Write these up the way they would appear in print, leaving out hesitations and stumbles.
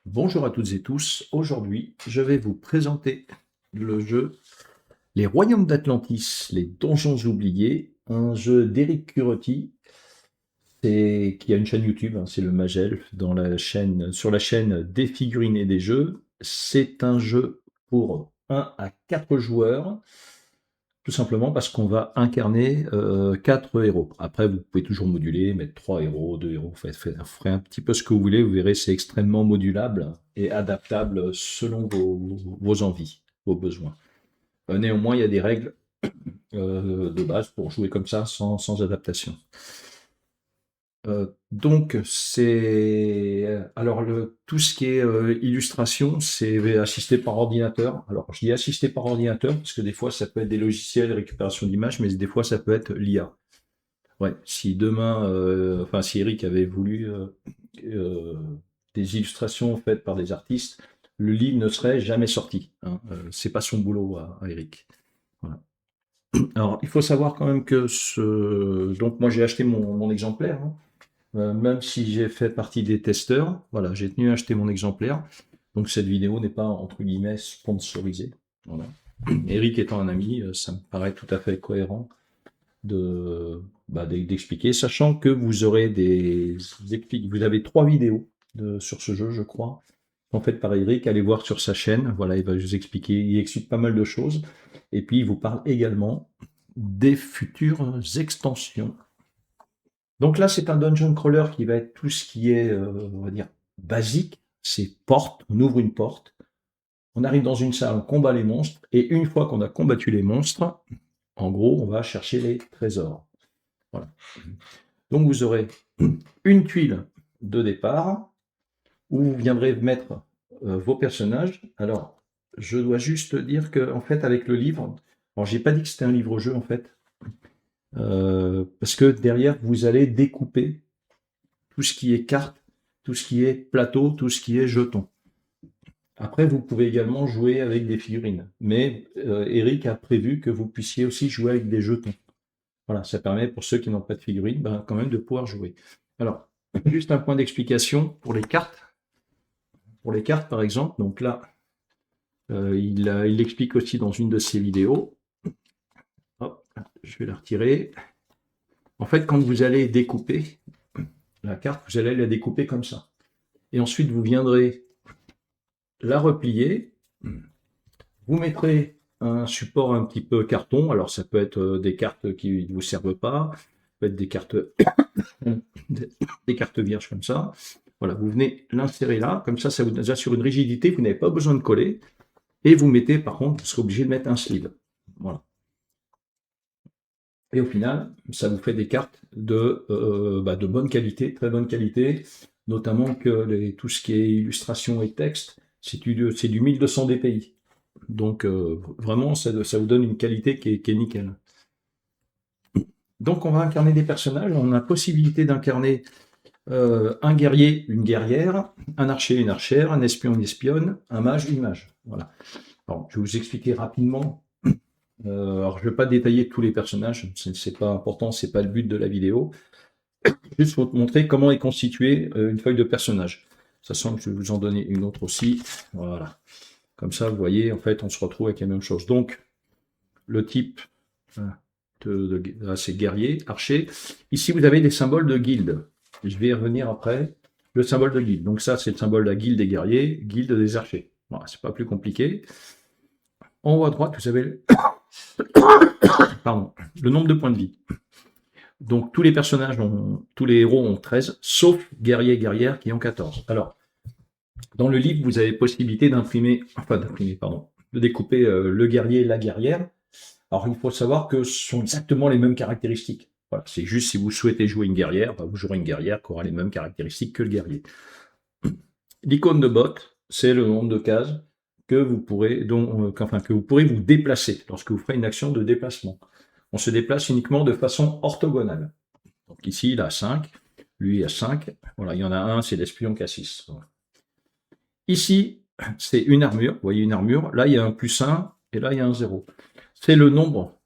Bonjour à toutes et tous. Aujourd'hui, je vais vous présenter le jeu Les Royaumes d'Atlantis, les Donjons oubliés, un jeu d'Eric Curetti, qui a une chaîne YouTube, hein, c'est le Magel, sur la chaîne des figurines et des jeux. C'est un jeu pour 1 à 4 joueurs, tout simplement parce qu'on va incarner 4 héros. Après, vous pouvez toujours moduler, mettre 3 héros, 2 héros, ferez un petit peu ce que vous voulez, vous verrez, c'est extrêmement modulable et adaptable selon vos envies, vos besoins. Néanmoins, il y a des règles de base pour jouer comme ça, sans adaptation. Donc, tout ce qui est illustration, c'est assisté par ordinateur. Alors, je dis assisté par ordinateur parce que des fois, ça peut être des logiciels de récupération d'images, mais des fois, ça peut être l'IA. Ouais, si demain, si Eric avait voulu euh, des illustrations faites par des artistes, le livre ne serait jamais sorti, hein. C'est pas son boulot à Eric. Voilà. Alors, il faut savoir quand même donc moi j'ai acheté mon exemplaire, hein. Même si j'ai fait partie des testeurs, voilà, j'ai tenu à acheter mon exemplaire. Donc cette vidéo n'est pas entre guillemets sponsorisée. Voilà. Eric étant un ami, ça me paraît tout à fait cohérent d'expliquer, sachant que vous aurez vous avez 3 vidéos sur ce jeu, je crois, en fait par Eric. Allez voir sur sa chaîne, voilà, il va vous expliquer, il explique pas mal de choses, et puis il vous parle également des futures extensions. Donc là, c'est un dungeon crawler qui va être tout ce qui est, on va dire, basique. C'est porte, on ouvre une porte, on arrive dans une salle, on combat les monstres, et une fois qu'on a combattu les monstres, en gros, on va chercher les trésors. Voilà. Donc vous aurez une tuile de départ, où vous viendrez mettre vos personnages. Alors, je dois juste dire que, en fait, avec le livre, alors j'ai pas dit que c'était un livre-jeu, en fait, parce que derrière, vous allez découper tout ce qui est carte, tout ce qui est plateau, tout ce qui est jeton. Après, vous pouvez également jouer avec des figurines, mais Eric a prévu que vous puissiez aussi jouer avec des jetons. Voilà, ça permet pour ceux qui n'ont pas de figurines, ben, quand même de pouvoir jouer. Alors, juste un point d'explication pour les cartes. Pour les cartes, par exemple, donc là, il l'explique aussi dans une de ses vidéos. Hop, je vais la retirer. En fait, quand vous allez découper la carte, vous allez la découper comme ça. Et ensuite, vous viendrez la replier. Vous mettrez un support un petit peu carton. Alors, ça peut être des cartes qui ne vous servent pas, ça peut être des cartes, des cartes vierges comme ça. Voilà, vous venez l'insérer là, comme ça vous assure une rigidité, vous n'avez pas besoin de coller. Et vous mettez, par contre, vous serez obligé de mettre un sleeve. Voilà. Et au final, ça vous fait des cartes de bonne qualité, très bonne qualité, notamment que tout ce qui est illustration et texte, c'est du 1200 dpi. Donc vraiment, ça vous donne une qualité qui est nickel. Donc on va incarner des personnages, on a la possibilité d'incarner un guerrier, une guerrière, un archer, une archère, un espion, une espionne, un mage, une mage. Voilà. Alors, je vais vous expliquer rapidement. Alors, je ne vais pas détailler tous les personnages, c'est pas important, c'est pas le but de la vidéo. Juste pour vous montrer comment est constituée une feuille de personnage. Sachant que je vais vous en donner une autre aussi. Voilà. Comme ça, vous voyez, en fait, on se retrouve avec la même chose. Donc, le type, c'est guerrier, archer. Ici, vous avez des symboles de guilde. Je vais y revenir après. Le symbole de guilde. Donc ça, c'est le symbole de la guilde des guerriers, guilde des archers. Voilà, c'est pas plus compliqué. En haut à droite, vous avez le nombre de points de vie. Donc tous les héros ont 13, sauf guerriers et guerrières qui ont 14. Alors, dans le livre, vous avez possibilité de découper le guerrier et la guerrière. Alors, il faut savoir que ce sont exactement les mêmes caractéristiques. Voilà, c'est juste si vous souhaitez jouer une guerrière, vous jouerez une guerrière qui aura les mêmes caractéristiques que le guerrier. L'icône de bot, c'est le nombre de cases que vous pourrez vous déplacer lorsque vous ferez une action de déplacement. On se déplace uniquement de façon orthogonale. Donc ici, il a 5, lui il a 5. Voilà, il y en a un, c'est l'espion qui a 6. Voilà. Ici, c'est une armure. Vous voyez une armure. Là, il y a un +1 et là, il y a un 0. C'est le nombre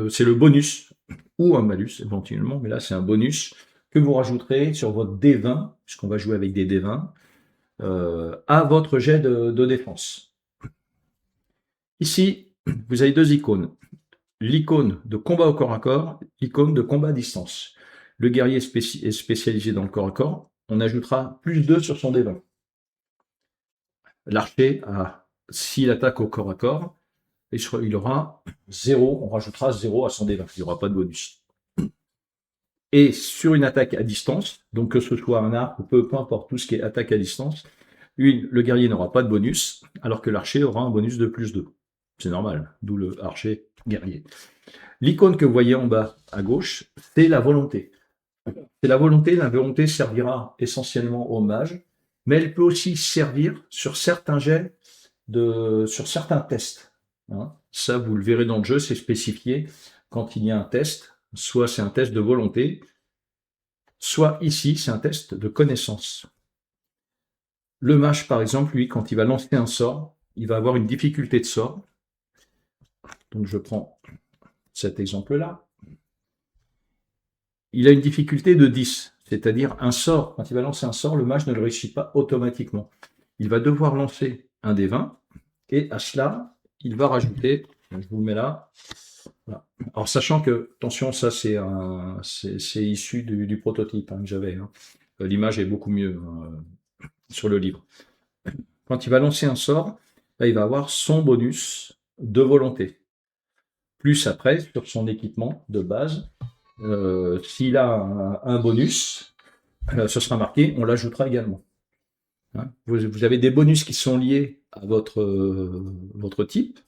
c'est le bonus ou un malus éventuellement, mais là, c'est un bonus que vous rajouterez sur votre D20, puisqu'on va jouer avec des D20. à votre jet de défense. Ici, vous avez deux icônes. L'icône de combat au corps à corps, l'icône de combat à distance. Le guerrier est spécialisé dans le corps à corps. On ajoutera plus 2 sur son D20. L'archer, s'il attaque au corps à corps, il aura 0, on rajoutera 0 à son D20. Il n'y aura pas de bonus. Et sur une attaque à distance, donc que ce soit un arc ou peu importe tout ce qui est attaque à distance, le guerrier n'aura pas de bonus, alors que l'archer aura un bonus de plus 2. C'est normal, d'où le archer guerrier. L'icône que vous voyez en bas à gauche, c'est la volonté. C'est la volonté. La volonté servira essentiellement au mage, mais elle peut aussi servir sur certains jets, sur certains tests. Hein. Ça, vous le verrez dans le jeu, c'est spécifié quand il y a un test. Soit c'est un test de volonté, soit ici, c'est un test de connaissance. Le mage, par exemple, lui, quand il va lancer un sort, il va avoir une difficulté de sort. Donc, je prends cet exemple-là. Il a une difficulté de 10, c'est-à-dire un sort. Quand il va lancer un sort, le mage ne le réussit pas automatiquement. Il va devoir lancer un des 20, et à cela, il va rajouter, je vous le mets là, voilà. Alors sachant que, attention, ça c'est issu du prototype que j'avais. Hein. L'image est beaucoup mieux sur le livre. Quand il va lancer un sort, là, il va avoir son bonus de volonté. Plus après, sur son équipement de base, s'il a un bonus, ce sera marqué, on l'ajoutera également. Hein. Vous avez des bonus qui sont liés à votre type,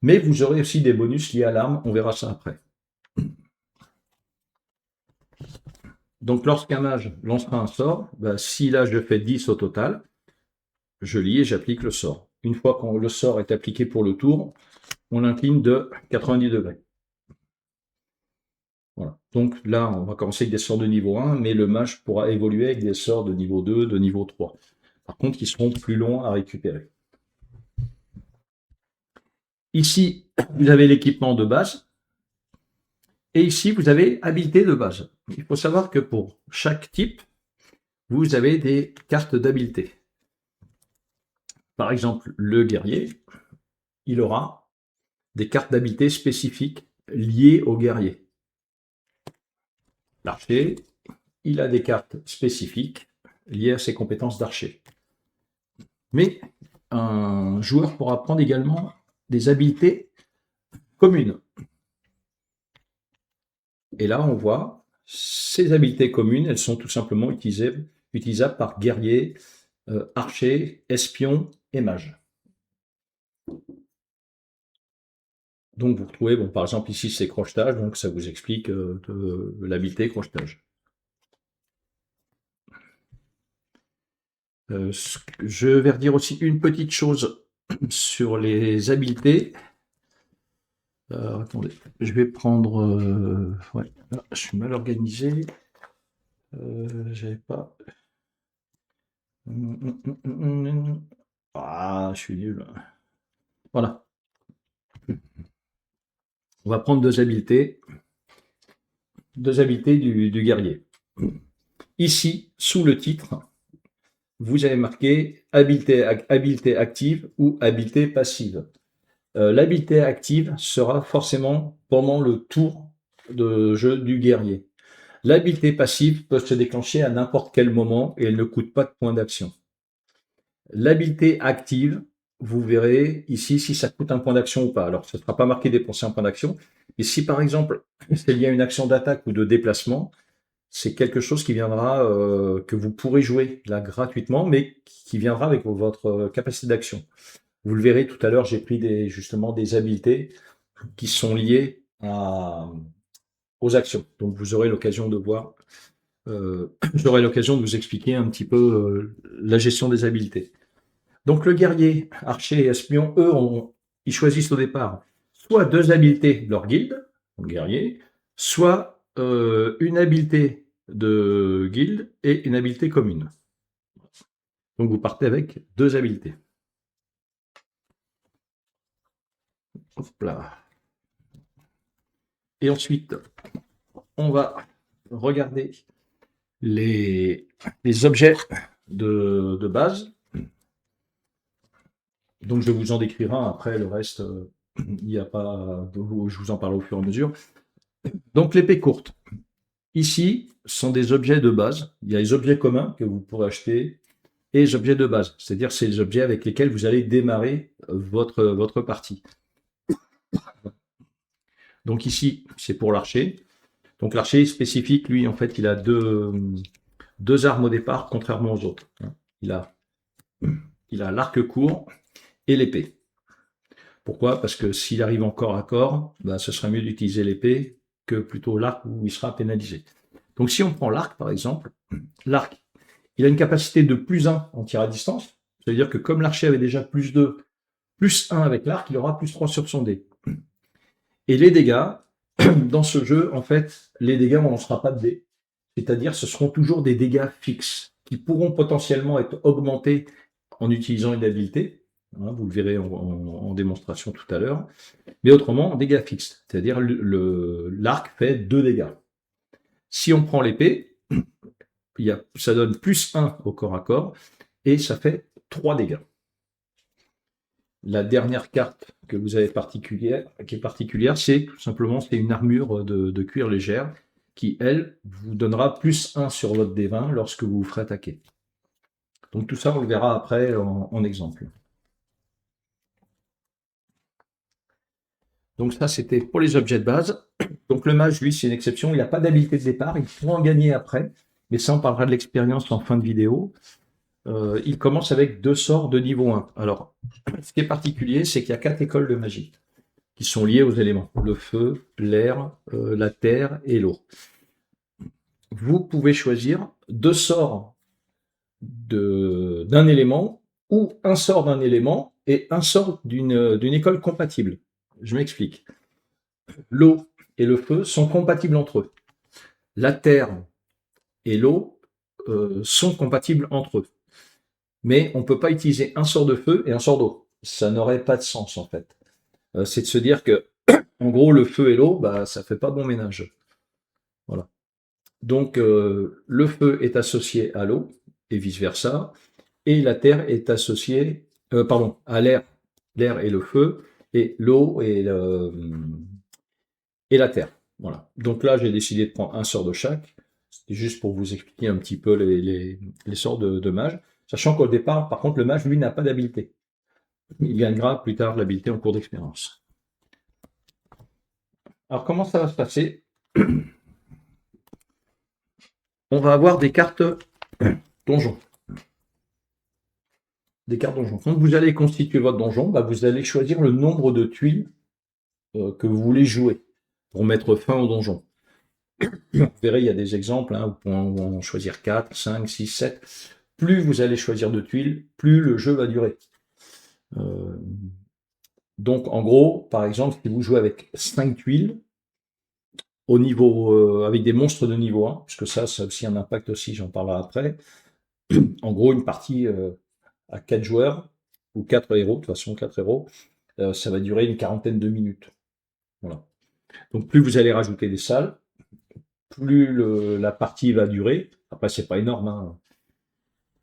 mais vous aurez aussi des bonus liés à l'arme, on verra ça après. Donc lorsqu'un mage lancera un sort, si là je fais 10 au total, je lis et j'applique le sort. Une fois que le sort est appliqué pour le tour, on l'incline de 90 degrés. Voilà. Donc là, on va commencer avec des sorts de niveau 1, mais le mage pourra évoluer avec des sorts de niveau 2, de niveau 3. Par contre, qui seront plus longs à récupérer. Ici, vous avez l'équipement de base. Et ici, vous avez habileté de base. Il faut savoir que pour chaque type, vous avez des cartes d'habileté. Par exemple, le guerrier, il aura des cartes d'habileté spécifiques liées au guerrier. L'archer, il a des cartes spécifiques liées à ses compétences d'archer. Mais un joueur pourra prendre également des habiletés communes. Et là, on voit ces habiletés communes, elles sont tout simplement utilisables par guerrier, archer, espion et mage. Donc vous retrouvez, par exemple ici c'est crochetage, donc ça vous explique l'habileté crochetage. Je vais redire aussi une petite chose sur les habiletés. Attendez, je vais prendre... ouais, là, je suis mal organisé. J'avais pas... Ah, je suis nul. Voilà. On va prendre deux habiletés du guerrier. Ici, sous le titre, vous avez marqué habileté active ou habileté passive. L'habileté active sera forcément pendant le tour de jeu du guerrier. L'habileté passive peut se déclencher à n'importe quel moment et elle ne coûte pas de points d'action. L'habileté active, vous verrez ici si ça coûte un point d'action ou pas. Alors, ce ne sera pas marqué dépenser un point d'action. Et si par exemple, il y a une action d'attaque ou de déplacement, c'est quelque chose qui viendra, que vous pourrez jouer là gratuitement, mais qui viendra avec votre capacité d'action. Vous le verrez tout à l'heure, j'ai pris justement des habiletés qui sont liées aux actions. Donc vous aurez l'occasion de voir, j'aurai l'occasion de vous expliquer un petit peu la gestion des habiletés. Donc le guerrier, archer et espion, eux, ils choisissent au départ soit deux habiletés de leur guilde, le guerrier, soit une habileté de guilde et une habileté commune. Donc vous partez avec deux habiletés. Hop là. Et ensuite, on va regarder les objets de base. Donc je vous en décrirai un. Après le reste, il n'y a pas, je vous en parle au fur et à mesure. Donc l'épée courte. Ici, ce sont des objets de base. Il y a les objets communs que vous pourrez acheter et les objets de base. C'est-à-dire c'est les objets avec lesquels vous allez démarrer votre partie. Donc ici, c'est pour l'archer. Donc l'archer spécifique, lui, en fait, il a deux armes au départ, contrairement aux autres. Il a l'arc court et l'épée. Pourquoi? Parce que s'il arrive en corps à corps, ben, ce sera mieux d'utiliser l'épée que plutôt l'arc où il sera pénalisé. Donc si on prend l'arc, par exemple, l'arc, il a une capacité de +1 en tir à distance. C'est-à-dire que comme l'archer avait déjà +2, +1 avec l'arc, il aura +3 sur son dé. Et les dégâts, dans ce jeu, en fait, les dégâts, on n'en sera pas de dés. C'est-à-dire ce seront toujours des dégâts fixes qui pourront potentiellement être augmentés en utilisant une habileté. Vous le verrez en démonstration tout à l'heure. Mais autrement, dégâts fixes. C'est-à-dire l'arc fait 2 dégâts. Si on prend l'épée, ça donne +1 au corps à corps et ça fait 3 dégâts. La dernière carte que vous avez qui est particulière, c'est tout simplement une armure de cuir légère qui, elle, vous donnera +1 sur votre D20 lorsque vous vous ferez attaquer. Donc tout ça, on le verra après en exemple. Donc ça, c'était pour les objets de base. Donc le mage, lui, c'est une exception. Il n'a pas d'habilité de départ. Il pourra en gagner après. Mais ça, on parlera de l'expérience en fin de vidéo. Il commence avec 2 sorts de niveau 1. Alors, ce qui est particulier, c'est qu'il y a 4 écoles de magie qui sont liées aux éléments. Le feu, l'air, la terre et l'eau. Vous pouvez choisir 2 sorts d'un élément ou un sort d'un élément et un sort d'une école compatible. Je m'explique. L'eau et le feu sont compatibles entre eux. La terre et l'eau sont compatibles entre eux. Mais on ne peut pas utiliser un sort de feu et un sort d'eau. Ça n'aurait pas de sens, en fait. C'est de se dire que, en gros, le feu et l'eau, bah, ça fait pas bon ménage. Voilà. Donc, le feu est associé à l'eau, et vice-versa, et la terre est associée, à l'air. L'air et le feu, et l'eau et la terre. Voilà. Donc là, j'ai décidé de prendre un sort de chaque. C'était juste pour vous expliquer un petit peu les sorts de mage. Sachant qu'au départ, par contre, le mage, lui, n'a pas d'habileté. Il gagnera plus tard l'habileté en cours d'expérience. Alors, comment ça va se passer? On va avoir des cartes donjons. Des cartes donjons. Quand vous allez constituer votre donjon, bah, vous allez choisir le nombre de tuiles que vous voulez jouer pour mettre fin au donjon. Vous verrez, il y a des exemples, vous pouvez en choisir 4, 5, 6, 7. Plus vous allez choisir de tuiles, plus le jeu va durer. Donc, en gros, par exemple, si vous jouez avec 5 tuiles, au niveau, avec des monstres de niveau 1, puisque ça a aussi un impact aussi, j'en parlerai après. En gros, une partie à 4 joueurs, ou 4 héros, de toute façon 4 héros, ça va durer une quarantaine de minutes. Voilà. Donc plus vous allez rajouter des salles, plus la partie va durer. Après, c'est pas énorme.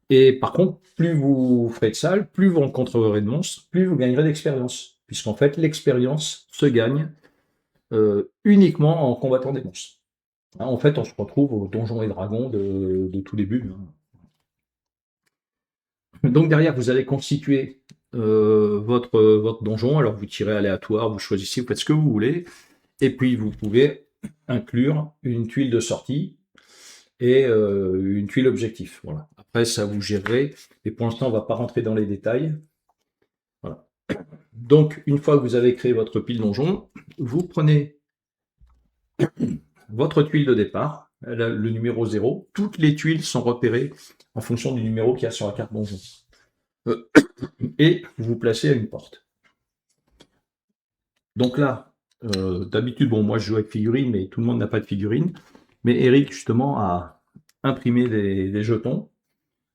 Et par contre, plus vous ferez de salles, plus vous rencontrerez de monstres, plus vous gagnerez d'expérience. Puisqu'en fait, l'expérience se gagne uniquement en combattant des monstres. En fait, on se retrouve au Donjons et Dragons de tout début. Donc derrière, vous allez constituer votre donjon. Alors vous tirez aléatoire, vous choisissez, vous faites ce que vous voulez. Et puis vous pouvez inclure une tuile de sortie et une tuile objectif. Voilà. Après, ça vous gérerez. Et pour l'instant, on ne va pas rentrer dans les détails. Voilà. Donc, une fois que vous avez créé votre pile donjon, vous prenez votre tuile de départ, le numéro 0. Toutes les tuiles sont repérées en fonction du numéro qu'il y a sur la carte donjon. Et vous vous placez à une porte. Donc là, d'habitude, bon, moi je joue avec figurines, mais tout le monde n'a pas de figurines. Mais Eric, justement, a imprimé des jetons.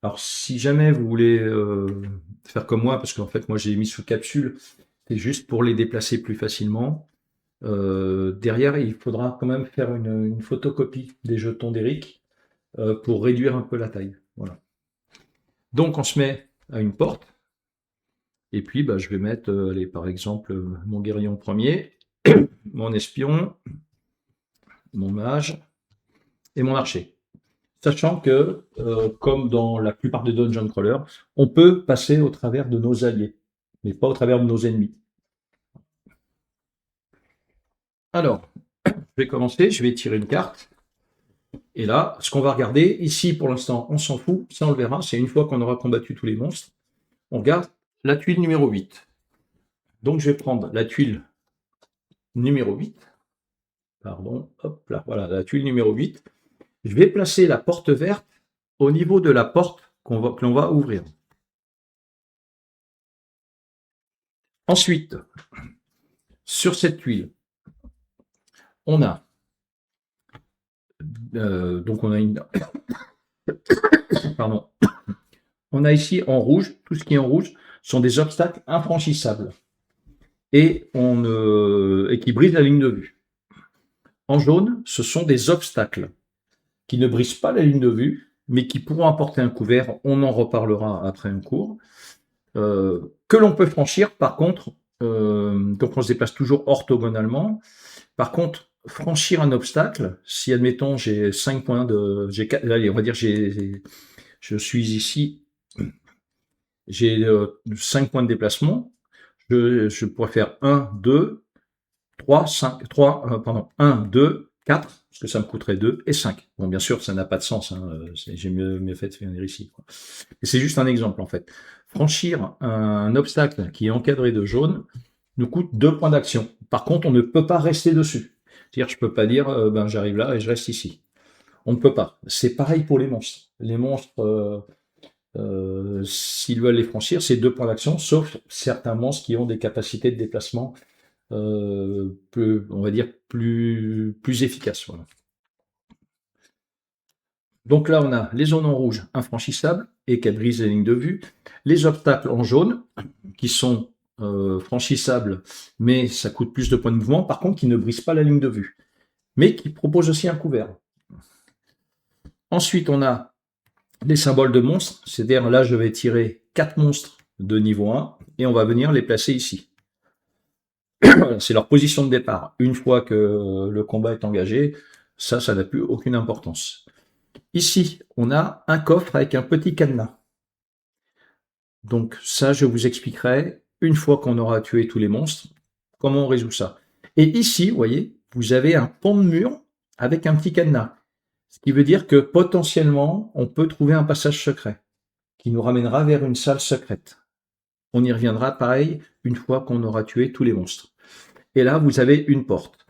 Alors, si jamais vous voulez faire comme moi, parce qu'en fait, moi j'ai mis sous capsule, c'est juste pour les déplacer plus facilement. Derrière, il faudra quand même faire une photocopie des jetons d'Eric pour réduire un peu la taille. Voilà. Donc on se met à une porte, et puis bah, je vais mettre, allez, par exemple, mon guerrier premier, mon espion, mon mage et mon archer. Sachant que, comme dans la plupart des dungeon crawlers, on peut passer au travers de nos alliés, mais pas au travers de nos ennemis. Alors, je vais commencer, je vais tirer une carte. Et là, ce qu'on va regarder, ici pour l'instant, on s'en fout, ça on le verra, c'est une fois qu'on aura combattu tous les monstres. On regarde la tuile numéro 8. Donc je vais prendre la tuile numéro 8. Pardon, hop là, voilà, la tuile numéro 8. Je vais placer la porte verte au niveau de la porte que l'on va ouvrir. Ensuite, sur cette tuile, on a donc on a une pardon, on a ici en rouge, tout ce qui est en rouge sont des obstacles infranchissables et qui brisent la ligne de vue. En jaune, ce sont des obstacles qui ne brisent pas la ligne de vue, mais qui pourront apporter un couvert. On en reparlera après un cours. Que l'on peut franchir, par contre, donc on se déplace toujours orthogonalement. Par contre, franchir un obstacle, si admettons j'ai 5 points de, allez, on va dire je suis ici, j'ai 5 points de déplacement, je pourrais faire 1, 2, 3, 5, 3, pardon, 1, 2, 4, parce que ça me coûterait 2, et 5. Bon, bien sûr, ça n'a pas de sens, hein, j'ai mieux fait de venir ici, quoi. Et c'est juste un exemple, en fait. Franchir un obstacle qui est encadré de jaune nous coûte 2 points d'action. Par contre, on ne peut pas rester dessus. C'est-à-dire, je peux pas dire, ben, j'arrive là et je reste ici. On ne peut pas. C'est pareil pour les monstres. Les monstres, s'ils veulent les franchir, c'est 2 points d'action, sauf certains monstres qui ont des capacités de déplacement on va dire plus efficaces. Voilà. Donc là, on a les zones en rouge infranchissables et qui brisent les lignes de vue, les obstacles en jaune qui sont franchissables, mais ça coûte plus de points de mouvement, par contre qui ne brisent pas la ligne de vue, mais qui proposent aussi un couvert. Ensuite, on a les symboles de monstres, c'est-à-dire là, je vais tirer 4 monstres de niveau 1 et on va venir les placer ici. C'est leur position de départ. Une fois que le combat est engagé, ça n'a plus aucune importance. Ici, on a un coffre avec un petit cadenas. Donc ça, je vous expliquerai une fois qu'on aura tué tous les monstres, comment on résout ça. Et ici, vous voyez, vous avez un pan de mur avec un petit cadenas. Ce qui veut dire que potentiellement, on peut trouver un passage secret qui nous ramènera vers une salle secrète. On y reviendra pareil une fois qu'on aura tué tous les monstres. Et là, vous avez une porte.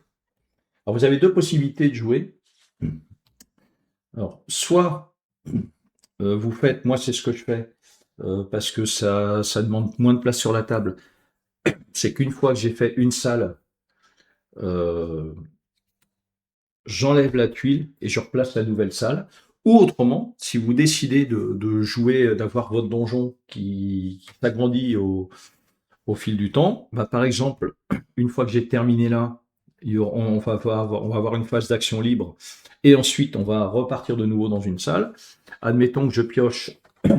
Alors, vous avez 2 possibilités de jouer. Alors, soit vous faites, moi c'est ce que je fais, parce que ça demande moins de place sur la table, c'est qu'une fois que j'ai fait une salle, j'enlève la tuile et je replace la nouvelle salle. Ou autrement, si vous décidez de jouer, d'avoir votre donjon qui s'agrandit au fil du temps, bah, par exemple, une fois que j'ai terminé là, on va avoir une phase d'action libre et ensuite on va repartir de nouveau dans une salle. Admettons que je pioche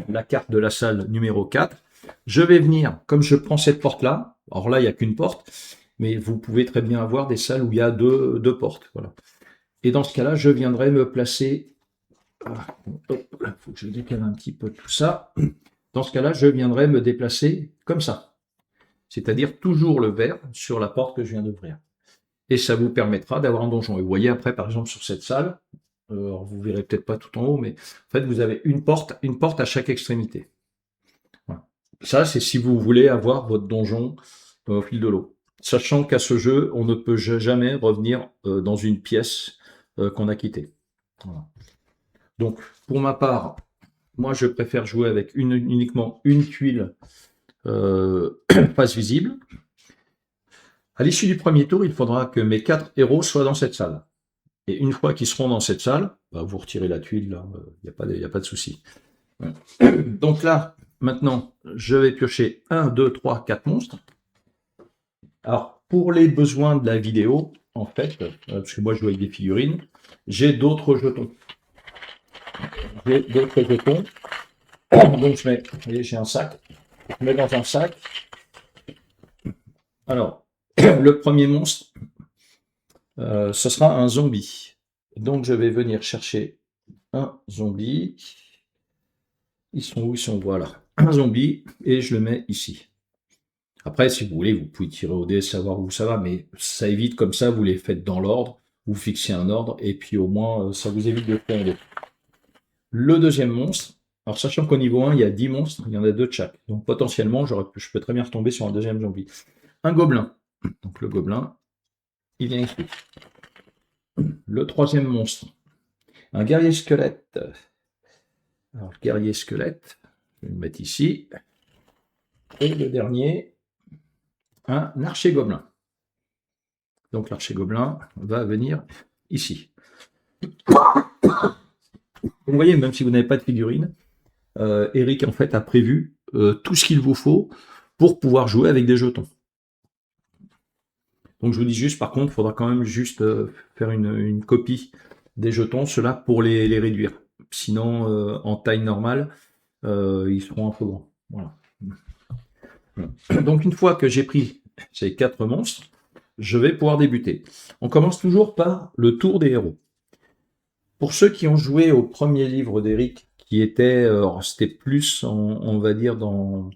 la carte de la salle numéro 4. Je vais venir, comme je prends cette porte-là, alors là il n'y a qu'une porte, mais vous pouvez très bien avoir des salles où il y a deux portes. Voilà. Et dans ce cas-là, je viendrai me placer. Il faut que je décale un petit peu tout ça. Dans ce cas-là, je viendrai me déplacer comme ça. C'est-à-dire toujours le vert sur la porte que je viens d'ouvrir. Et ça vous permettra d'avoir un donjon. Et vous voyez après, par exemple, sur cette salle, alors vous verrez peut-être pas tout en haut, mais en fait, vous avez une porte à chaque extrémité. Voilà. Ça, c'est si vous voulez avoir votre donjon au fil de l'eau. Sachant qu'à ce jeu, on ne peut jamais revenir dans une pièce qu'on a quittée. Voilà. Donc, pour ma part, moi, je préfère jouer avec uniquement une tuile face visible. À l'issue du premier tour, il faudra que mes 4 héros soient dans cette salle. Et une fois qu'ils seront dans cette salle, bah, vous retirez la tuile, là, il n'y a pas de souci. Donc là, maintenant, je vais piocher 1, 2, 3, 4 monstres. Alors, pour les besoins de la vidéo, en fait, parce que moi je joue avec des figurines, j'ai d'autres jetons. Donc je mets, vous voyez, j'ai un sac, je mets dans un sac. Alors, le premier monstre, ce sera un zombie. Donc je vais venir chercher un zombie. Ils sont où? Ils sont, voilà. Un zombie, et je le mets ici. Après, si vous voulez, vous pouvez tirer au dé, savoir où ça va, mais ça évite comme ça, vous les faites dans l'ordre, vous fixez un ordre, et puis au moins, ça vous évite de faire. Le deuxième monstre, alors sachant qu'au niveau 1, il y a 10 monstres, il y en a 2 de chaque. Donc potentiellement, je peux très bien retomber sur un deuxième zombie. Un gobelin. Donc le gobelin, il vient ici. Le troisième monstre, un guerrier squelette. Alors le guerrier squelette, je vais le mettre ici. Et le dernier, un archer gobelin. Donc l'archer gobelin va venir ici. Vous voyez, même si vous n'avez pas de figurine, Eric en fait a prévu tout ce qu'il vous faut pour pouvoir jouer avec des jetons. Donc je vous dis juste, par contre, il faudra quand même juste faire une copie des jetons, cela pour les réduire. Sinon, en taille normale, ils seront un peu grands. Voilà. Donc une fois que j'ai pris ces 4 monstres, je vais pouvoir débuter. On commence toujours par le tour des héros. Pour ceux qui ont joué au premier livre d'Eric, qui était, c'était plus, on va dire, dans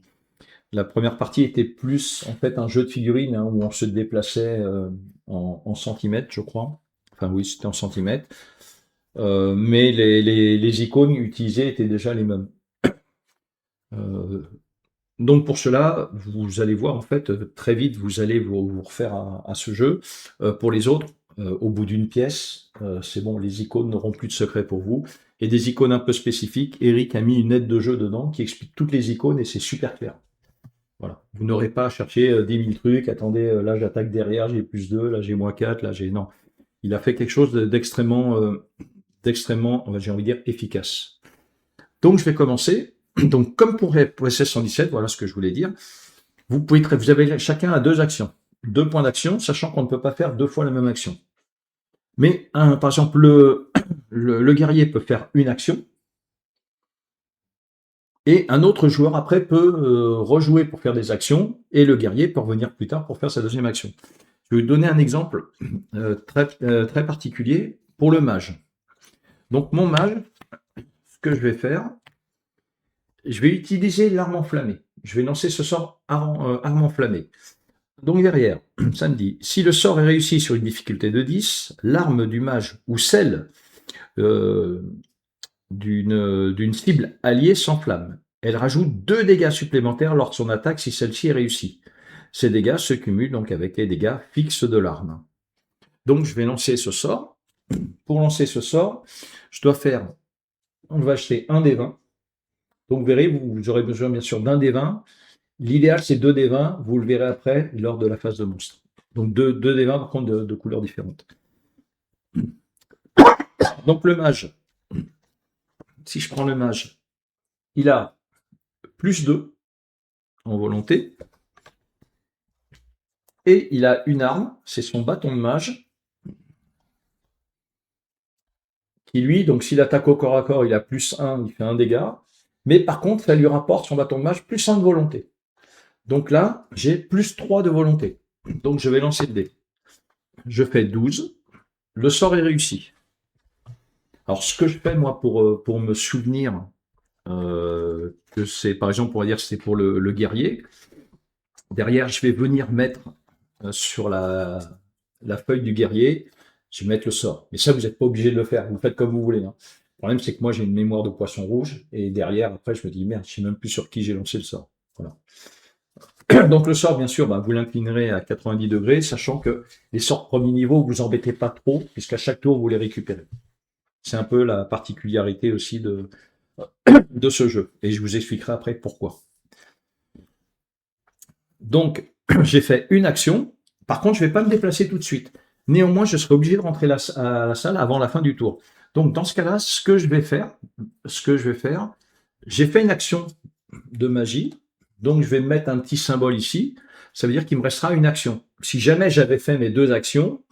la première partie était plus en fait un jeu de figurines, hein, où on se déplaçait en centimètres, je crois. Enfin oui, c'était en centimètres. Mais les icônes utilisées étaient déjà les mêmes. Donc pour cela, vous allez voir en fait très vite, vous allez vous refaire à ce jeu. Pour les autres, au bout d'une pièce, c'est bon, les icônes n'auront plus de secret pour vous. Et des icônes un peu spécifiques, Eric a mis une aide de jeu dedans qui explique toutes les icônes et c'est super clair. Voilà. Vous n'aurez pas à chercher 10 000 trucs, attendez, là j'attaque derrière, j'ai plus 2, là j'ai moins 4, là j'ai... Non. Il a fait quelque chose d'extrêmement, j'ai envie de dire, efficace. Donc je vais commencer. Donc comme pour SS 117, voilà ce que je voulais dire. Vous avez chacun a 2 actions. 2 points d'action, sachant qu'on ne peut pas faire 2 fois la même action. Mais par exemple, le guerrier peut faire une action, et un autre joueur après peut rejouer pour faire des actions, et le guerrier peut revenir plus tard pour faire sa deuxième action. Je vais vous donner un exemple très particulier pour le mage. Donc mon mage, ce que je vais faire, je vais utiliser l'arme enflammée. Je vais lancer ce sort arme enflammée. Donc derrière, ça me dit, si le sort est réussi sur une difficulté de 10, l'arme du mage ou celle d'une cible alliée s'enflamme. Elle rajoute 2 dégâts supplémentaires lors de son attaque si celle-ci est réussie. Ces dégâts se cumulent donc avec les dégâts fixes de l'arme. Donc je vais lancer ce sort. Pour lancer ce sort, je dois faire, on va acheter un des 20. Donc vous verrez, vous aurez besoin bien sûr d'un des 20. L'idéal c'est 2 des 20, vous le verrez après lors de la phase de monstre. Donc 2 des 20 par contre de couleurs différentes. Donc le mage, si je prends le mage, il a plus 2 en volonté. Et il a une arme, c'est son bâton de mage, qui lui, donc s'il attaque au corps à corps, il a plus 1, il fait 1 dégât. Mais par contre, ça lui rapporte son bâton de mage plus 1 de volonté. Donc là, j'ai plus 3 de volonté. Donc je vais lancer le dé. Je fais 12. Le sort est réussi. Alors ce que je fais moi pour me souvenir que c'est, par exemple, on va dire c'est pour le guerrier. Derrière, je vais venir mettre sur la feuille du guerrier, je vais mettre le sort. Mais ça, vous n'êtes pas obligé de le faire. Vous faites comme vous voulez. Hein. Le problème, c'est que moi, j'ai une mémoire de poisson rouge. Et derrière, après, je me dis, merde, je ne sais même plus sur qui j'ai lancé le sort. Voilà. Donc le sort, bien sûr, vous l'inclinerez à 90 degrés, sachant que les sorts premier niveau, vous embêtez pas trop, puisqu'à chaque tour, vous les récupérez. C'est un peu la particularité aussi de ce jeu. Et je vous expliquerai après pourquoi. Donc, j'ai fait une action. Par contre, je ne vais pas me déplacer tout de suite. Néanmoins, je serai obligé de rentrer à la salle avant la fin du tour. Donc, dans ce cas-là, ce que je vais faire, j'ai fait une action de magie. Donc, je vais mettre un petit symbole ici. Ça veut dire qu'il me restera une action. Si jamais j'avais fait mes 2 actions,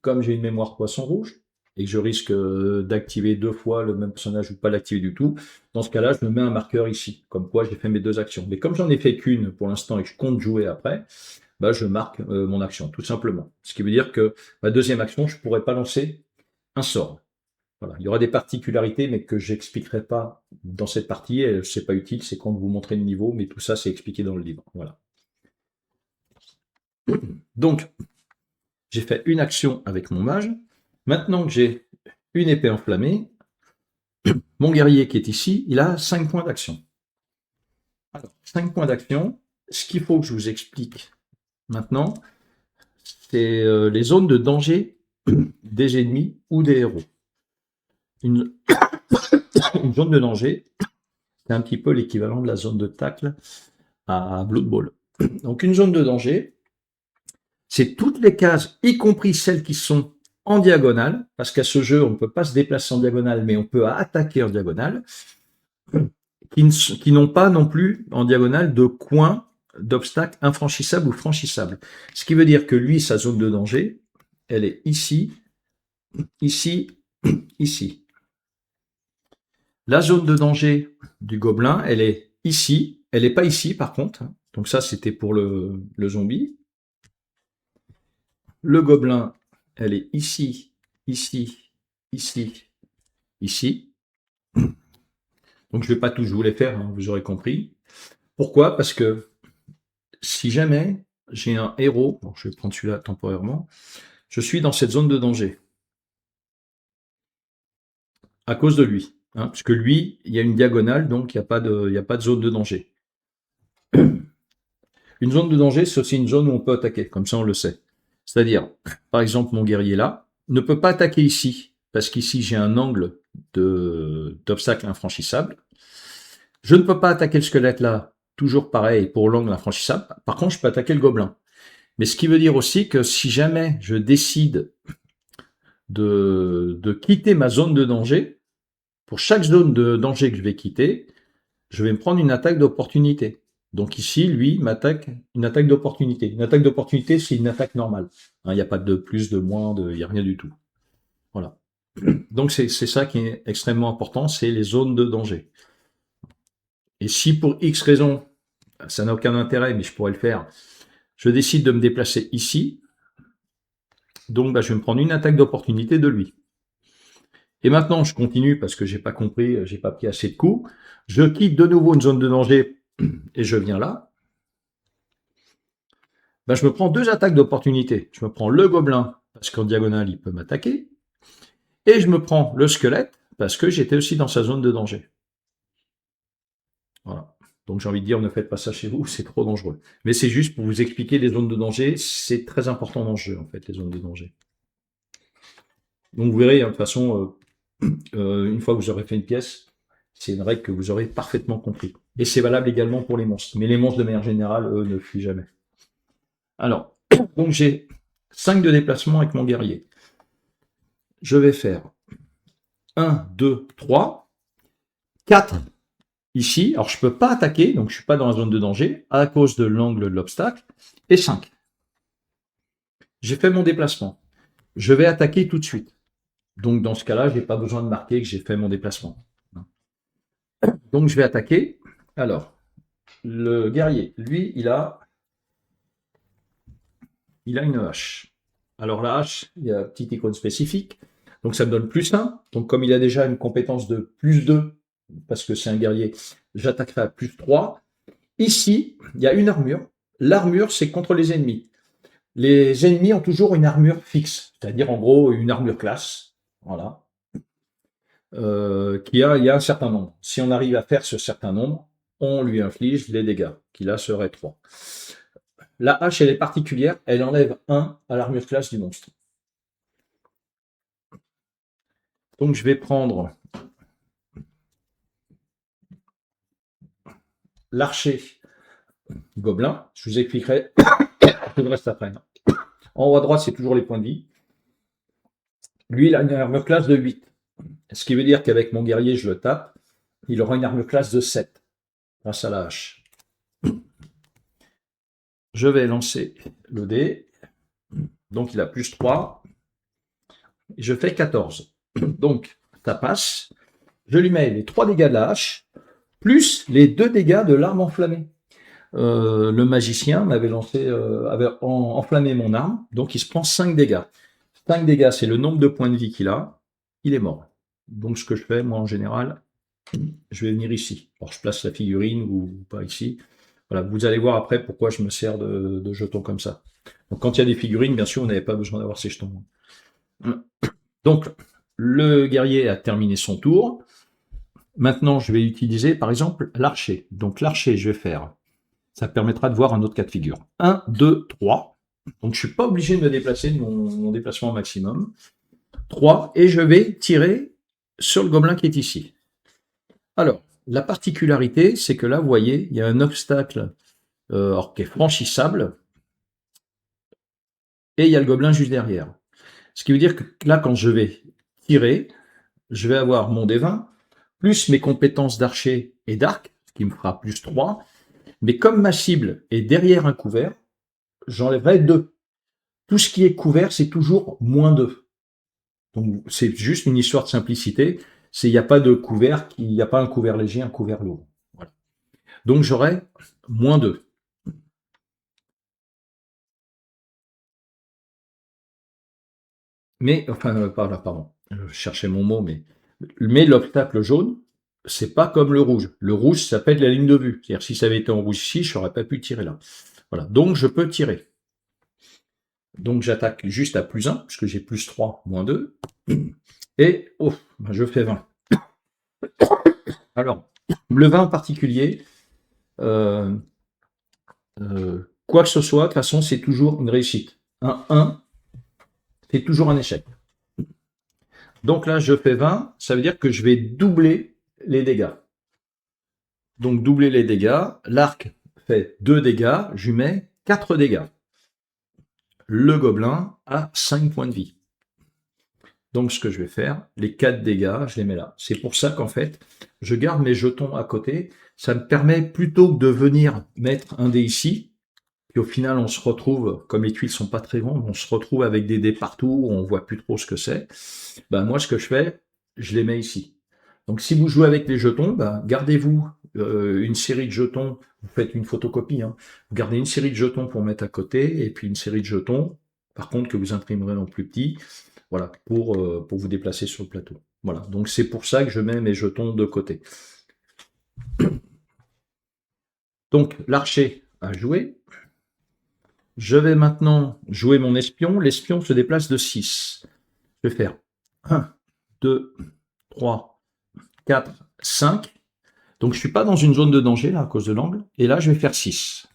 comme j'ai une mémoire poisson rouge, et que je risque d'activer 2 fois le même personnage ou pas l'activer du tout, dans ce cas-là, je me mets un marqueur ici, comme quoi j'ai fait mes 2 actions. Mais comme j'en ai fait qu'une pour l'instant et que je compte jouer après, bah, je marque mon action, tout simplement. Ce qui veut dire que ma deuxième action, je ne pourrais pas lancer un sort. Voilà. Il y aura des particularités, mais que j'expliquerai pas dans cette partie, et c'est pas utile, c'est quand vous montrez le niveau, mais tout ça, c'est expliqué dans le livre. Voilà. Donc, j'ai fait une action avec mon mage. Maintenant que j'ai une épée enflammée, mon guerrier qui est ici, il a 5 points d'action. Alors, 5 points d'action. Ce qu'il faut que je vous explique maintenant, c'est les zones de danger des ennemis ou des héros. Une, une zone de danger, c'est un petit peu l'équivalent de la zone de tacle à Blood Bowl. Donc une zone de danger, c'est toutes les cases, y compris celles qui sont en diagonale, parce qu'à ce jeu, on ne peut pas se déplacer en diagonale, mais on peut attaquer en diagonale, qui n'ont pas non plus en diagonale de coins d'obstacles infranchissables ou franchissables. Ce qui veut dire que lui, sa zone de danger, elle est ici, ici, ici. La zone de danger du gobelin, elle est ici, elle n'est pas ici par contre. Donc ça, c'était pour le zombie. Le gobelin, elle est ici, ici, ici, ici. Donc je ne vais pas tous vous les faire, hein, vous aurez compris. Pourquoi? Parce que si jamais j'ai un héros, bon, je vais prendre celui-là temporairement, je suis dans cette zone de danger. À cause de lui. Hein, parce que lui, il y a une diagonale, donc il n'y a pas de zone de danger. Une zone de danger, c'est aussi une zone où on peut attaquer, comme ça on le sait. C'est-à-dire, par exemple, mon guerrier là ne peut pas attaquer ici, parce qu'ici j'ai un angle d'obstacle infranchissable. Je ne peux pas attaquer le squelette là, toujours pareil pour l'angle infranchissable. Par contre, je peux attaquer le gobelin. Mais ce qui veut dire aussi que si jamais je décide de quitter ma zone de danger, pour chaque zone de danger que je vais quitter, je vais me prendre une attaque d'opportunité. Donc ici, lui m'attaque une attaque d'opportunité. Une attaque d'opportunité, c'est une attaque normale. Il n'y a pas de plus, de moins, il n'y a rien du tout. Voilà. Donc c'est ça qui est extrêmement important, c'est les zones de danger. Et si pour X raison, ça n'a aucun intérêt, mais je pourrais le faire, je décide de me déplacer ici, donc je vais me prendre une attaque d'opportunité de lui. Et maintenant, je continue parce que j'ai pas compris, j'ai pas pris assez de coups. Je quitte de nouveau une zone de danger et je viens là. Je me prends 2 attaques d'opportunité. Je me prends le gobelin parce qu'en diagonale, il peut m'attaquer. Et je me prends le squelette parce que j'étais aussi dans sa zone de danger. Voilà. Donc j'ai envie de dire, ne faites pas ça chez vous, c'est trop dangereux. Mais c'est juste pour vous expliquer les zones de danger. C'est très important dans le jeu, en fait, les zones de danger. Donc vous verrez, de toute façon, une fois que vous aurez fait une pièce, c'est une règle que vous aurez parfaitement compris. Et c'est valable également pour les monstres. Mais les monstres, de manière générale, eux, ne fuient jamais. Alors, donc j'ai 5 de déplacement avec mon guerrier. Je vais faire 1, 2, 3, 4 ici. Alors, je ne peux pas attaquer, donc je ne suis pas dans la zone de danger, à cause de l'angle de l'obstacle, et 5. J'ai fait mon déplacement. Je vais attaquer tout de suite. Donc, dans ce cas-là, je n'ai pas besoin de marquer que j'ai fait mon déplacement. Donc, je vais attaquer. Alors, le guerrier, lui, il a une hache. Alors, la hache, il y a une petite icône spécifique. Donc, ça me donne plus 1. Donc, comme il a déjà une compétence de plus 2, parce que c'est un guerrier, j'attaquerai à plus 3. Ici, il y a une armure. L'armure, c'est contre les ennemis. Les ennemis ont toujours une armure fixe, c'est-à-dire en gros une armure classe. Voilà. Il y a un certain nombre. Si on arrive à faire ce certain nombre, on lui inflige les dégâts, qui là seraient 3. La hache, elle est particulière, elle enlève 1 à l'armure classe du monstre. Donc je vais prendre l'archer gobelin. Je vous expliquerai tout le reste après. En haut à droite, c'est toujours les points de vie. Lui, il a une armure classe de 8. Ce qui veut dire qu'avec mon guerrier, je le tape. Il aura une armure classe de 7 grâce à la hache. Je vais lancer le dé. Donc il a plus 3. et je fais 14. Donc, ça passe. Je lui mets les 3 dégâts de la hache, plus les 2 dégâts de l'arme enflammée. Le magicien avait enflammé mon arme, donc il se prend 5 dégâts. 5 dégâts, c'est le nombre de points de vie qu'il a. Il est mort. Donc, ce que je fais, moi, en général, je vais venir ici. Alors, je place la figurine ou pas ici. Voilà, vous allez voir après pourquoi je me sers de jetons comme ça. Donc, quand il y a des figurines, bien sûr, on n'avait pas besoin d'avoir ces jetons. Donc, le guerrier a terminé son tour. Maintenant, je vais utiliser, par exemple, l'archer. Donc, l'archer, je vais faire. Ça permettra de voir un autre cas de figure. 1, 2, 3. Donc, je ne suis pas obligé de me déplacer de mon déplacement maximum. 3. Et je vais tirer sur le gobelin qui est ici. Alors, la particularité, c'est que là, vous voyez, il y a un obstacle qui est franchissable. Et il y a le gobelin juste derrière. Ce qui veut dire que là, quand je vais tirer, je vais avoir mon D20, plus mes compétences d'archer et d'arc, ce qui me fera plus 3. Mais comme ma cible est derrière un couvert, j'enlèverai 2. Tout ce qui est couvert, c'est toujours moins 2. Donc, c'est juste une histoire de simplicité. Il n'y a pas de couvert, il n'y a pas un couvert léger, un couvert lourd. Voilà. Donc, j'aurai moins 2. Mais, enfin, pardon, je cherchais mon mot, mais l'obstacle jaune, c'est pas comme le rouge. Le rouge s'appelle la ligne de vue. C'est-à-dire, si ça avait été en rouge ici, je n'aurais pas pu tirer là. Voilà. Donc, je peux tirer. Donc, j'attaque juste à plus 1, puisque j'ai plus 3, moins 2. Et, je fais 20. Alors, le 20 en particulier, quoi que ce soit, de toute façon, c'est toujours une réussite. Un 1, c'est toujours un échec. Donc là, je fais 20, ça veut dire que je vais doubler les dégâts. Donc, doubler les dégâts, l'arc fait 2 dégâts, je lui mets 4 dégâts. Le gobelin a 5 points de vie. Donc, ce que je vais faire, les 4 dégâts, je les mets là. C'est pour ça qu'en fait, je garde mes jetons à côté. Ça me permet, plutôt que de venir mettre un dé ici, puis au final, on se retrouve, comme les tuiles sont pas très grandes, on se retrouve avec des dés partout, on voit plus trop ce que c'est. Ben, moi, ce que je fais, je les mets ici. Donc, si vous jouez avec les jetons, gardez-vous une série de jetons, vous faites une photocopie, hein. Vous gardez une série de jetons pour mettre à côté, et puis une série de jetons, par contre, que vous imprimerez en plus petit, voilà, pour vous déplacer sur le plateau. Voilà, donc c'est pour ça que je mets mes jetons de côté. Donc, l'archer a joué. Je vais maintenant jouer mon espion. L'espion se déplace de 6. Je vais faire 1, 2, 3, 4, 5. Donc, je ne suis pas dans une zone de danger, là, à cause de l'angle. Et là, je vais faire 6.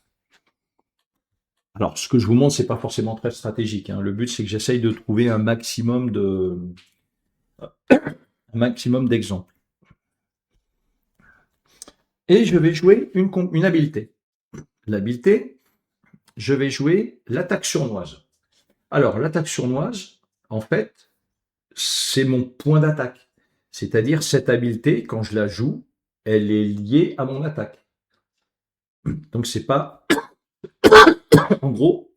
Alors, ce que je vous montre, c'est pas forcément très stratégique, hein. Le but, c'est que j'essaye de trouver un maximum d'exemples. Et je vais jouer une habileté. L'habileté, je vais jouer l'attaque sournoise. Alors, l'attaque sournoise, en fait, c'est mon point d'attaque. C'est-à-dire, cette habileté, quand je la joue, elle est liée à mon attaque. Donc, c'est pas, en gros,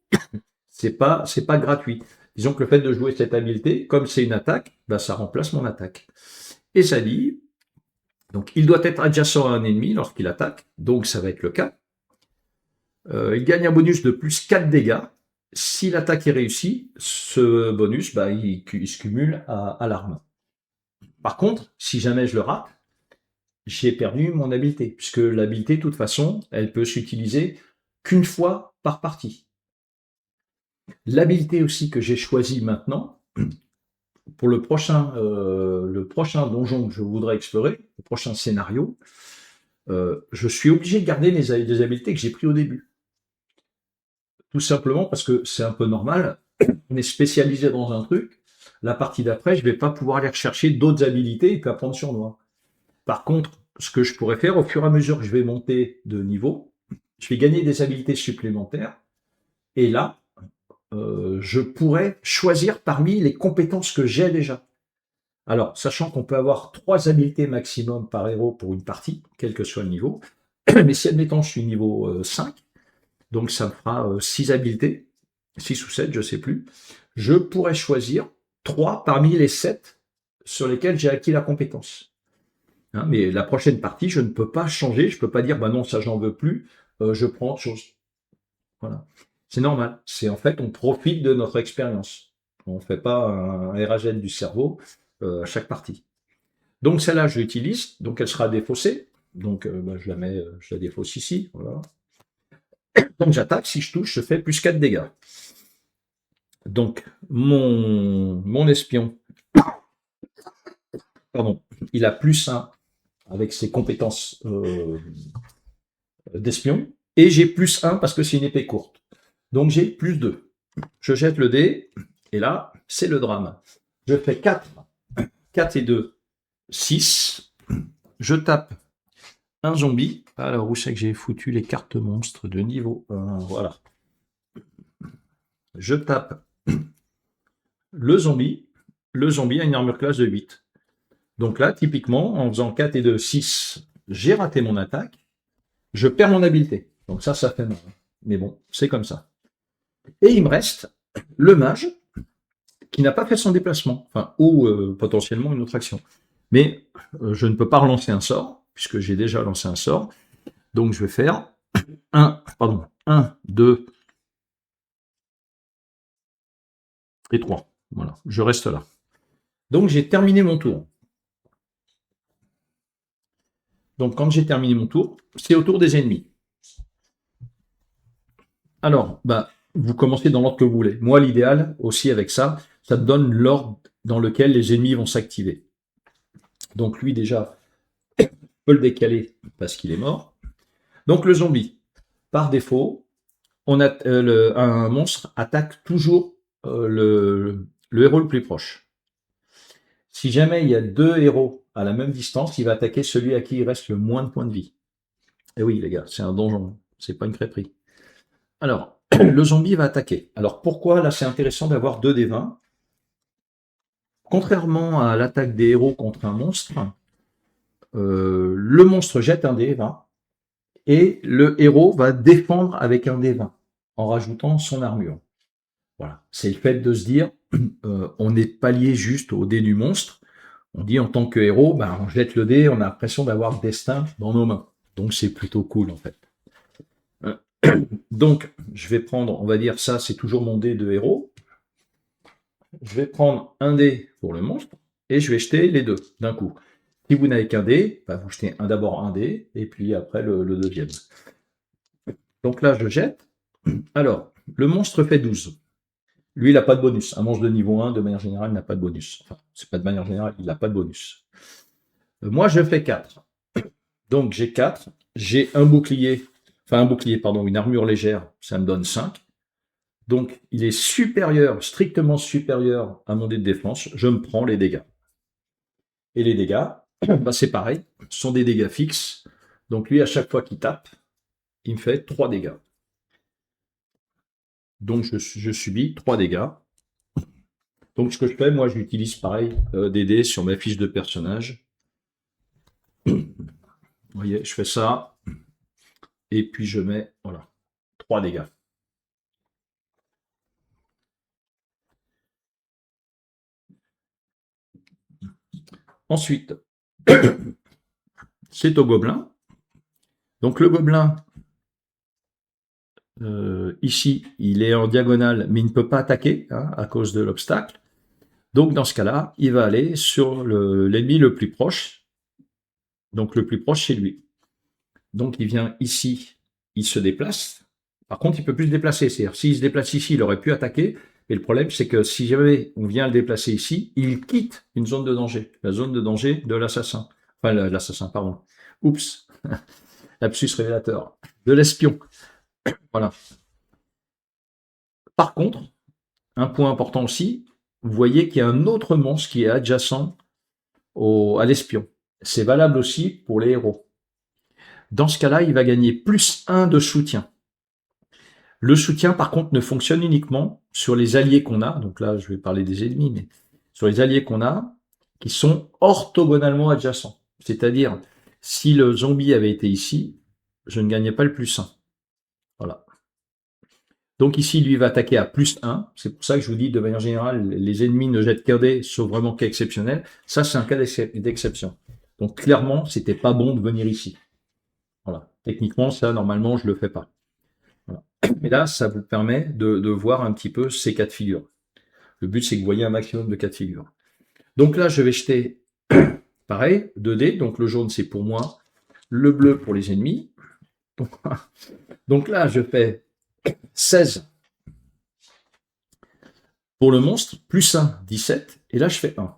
c'est pas gratuit. Disons que le fait de jouer cette habileté, comme c'est une attaque, ça remplace mon attaque. Et ça dit, donc, il doit être adjacent à un ennemi lorsqu'il attaque, donc ça va être le cas. Il gagne un bonus de plus 4 dégâts. Si l'attaque est réussie, ce bonus, il se cumule à l'arme. Par contre, si jamais je le rate, j'ai perdu mon habileté, puisque l'habileté, de toute façon, elle peut s'utiliser qu'une fois par partie. L'habileté aussi que j'ai choisie maintenant, pour le prochain donjon que je voudrais explorer, le prochain scénario, je suis obligé de garder des habiletés que j'ai prises au début. Tout simplement parce que c'est un peu normal, on est spécialisé dans un truc, la partie d'après, je ne vais pas pouvoir aller rechercher d'autres habilités et puis apprendre sur moi. Par contre, ce que je pourrais faire, au fur et à mesure que je vais monter de niveau, je vais gagner des habilités supplémentaires, et là, je pourrais choisir parmi les compétences que j'ai déjà. Alors, sachant qu'on peut avoir 3 habilités maximum par héros pour une partie, quel que soit le niveau, mais si admettons je suis niveau 5, donc ça me fera 6 habiletés, 6 ou 7, je ne sais plus, je pourrais choisir 3 parmi les 7 sur lesquels j'ai acquis la compétence. Hein, mais la prochaine partie, je ne peux pas changer, je ne peux pas dire, bah non, ça j'en veux plus, je prends autre chose. Voilà. C'est normal. C'est en fait, on profite de notre expérience. On ne fait pas un RAGN du cerveau à chaque partie. Donc celle-là, je l'utilise, donc elle sera défaussée. Donc bah, je la défausse ici. Voilà. Donc j'attaque, si je touche, je fais plus 4 dégâts. Donc mon espion, pardon, il a plus 1 avec ses compétences d'espion, et j'ai plus 1 parce que c'est une épée courte. Donc j'ai plus 2. Je jette le dé, et là, c'est le drame. Je fais 4. 4 et 2, 6. Je tape un zombie. Alors, où c'est que j'ai foutu les cartes monstres de niveau 1? Voilà. Je tape le zombie. Le zombie a une armure classe de 8. Donc là, typiquement, en faisant 4 et 2, 6, j'ai raté mon attaque. Je perds mon habileté. Donc ça fait mal. Mais bon, c'est comme ça. Et il me reste le mage qui n'a pas fait son déplacement. Enfin, ou potentiellement une autre action. Mais je ne peux pas relancer un sort, puisque j'ai déjà lancé un sort. Donc je vais faire 1, 2 et 3. Voilà, je reste là. Donc j'ai terminé mon tour. Donc quand j'ai terminé mon tour, c'est au tour des ennemis. Alors, bah, vous commencez dans l'ordre que vous voulez. Moi, l'idéal aussi avec ça, ça te donne l'ordre dans lequel les ennemis vont s'activer. Donc lui déjà, je peux le décaler parce qu'il est mort. Donc le zombie, par défaut, un monstre attaque toujours le héros le plus proche. Si jamais il y a 2 héros à la même distance, il va attaquer celui à qui il reste le moins de points de vie. Et oui, les gars, c'est un donjon, c'est pas une crêperie. Alors, le zombie va attaquer. Alors pourquoi là c'est intéressant d'avoir 2 des 20? Contrairement à l'attaque des héros contre un monstre, le monstre jette un dé 20 et le héros va défendre avec un dé 20 en rajoutant son armure. Voilà, c'est le fait de se dire, on n'est pas lié juste au dé du monstre. On dit en tant que héros, ben, on jette le dé, on a l'impression d'avoir le destin dans nos mains. Donc c'est plutôt cool en fait. Donc je vais prendre, on va dire ça, c'est toujours mon dé de héros. Je vais prendre un dé pour le monstre et je vais jeter les deux d'un coup. Si vous n'avez qu'un dé, ben, vous jetez d'abord un dé et puis après le deuxième. Donc là je jette. Alors, le monstre fait 12. Lui, il n'a pas de bonus. Un monstre de niveau 1, de manière générale, n'a pas de bonus. Enfin, c'est pas de manière générale, il n'a pas de bonus. Moi, je fais 4. Donc, j'ai 4. J'ai un bouclier, une armure légère, ça me donne 5. Donc, il est supérieur, strictement supérieur à mon dé de défense. Je me prends les dégâts. Et les dégâts, bah, c'est pareil, ce sont des dégâts fixes. Donc, lui, à chaque fois qu'il tape, il me fait 3 dégâts. Donc, je subis 3 dégâts. Donc, ce que je fais, moi, j'utilise pareil des dés sur ma fiche de personnage. Vous voyez, je fais ça. Et puis, je mets, voilà, 3 dégâts. Ensuite, c'est au gobelin. Donc, le gobelin, ici, il est en diagonale, mais il ne peut pas attaquer hein, à cause de l'obstacle. Donc, dans ce cas-là, il va aller sur l'ennemi le plus proche. Donc, le plus proche, c'est lui. Donc, il vient ici, il se déplace. Par contre, il peut plus se déplacer. C'est-à-dire, s'il se déplace ici, il aurait pu attaquer. Et le problème, c'est que si jamais on vient le déplacer ici, il quitte une zone de danger. La zone de danger de l'assassin. Enfin, l'assassin, pardon. Oups. Lapsus révélateur. De l'espion. Voilà. Par contre, un point important aussi, vous voyez qu'il y a un autre monstre qui est adjacent à l'espion. C'est valable aussi pour les héros. Dans ce cas-là, il va gagner plus 1 de soutien. Le soutien, par contre, ne fonctionne uniquement sur les alliés qu'on a. Donc là, je vais parler des ennemis, mais sur les alliés qu'on a, qui sont orthogonalement adjacents. C'est-à-dire, si le zombie avait été ici, je ne gagnais pas le plus 1. Voilà. Donc ici, lui va attaquer à +1. C'est pour ça que je vous dis, de manière générale, les ennemis ne jettent qu'un dé, sauf vraiment cas exceptionnel. Ça, c'est un cas d'exception. Donc clairement, c'était pas bon de venir ici. Voilà. Techniquement, ça, normalement, je le fais pas. Voilà. Mais là, ça vous permet de voir un petit peu ces cas de figure. Le but, c'est que vous voyez un maximum de cas de figure. Donc là, je vais jeter, pareil, 2 dés. Donc le jaune, c'est pour moi. Le bleu pour les ennemis. Donc là, je fais 16 pour le monstre, +1, 17. Et là, je fais 1.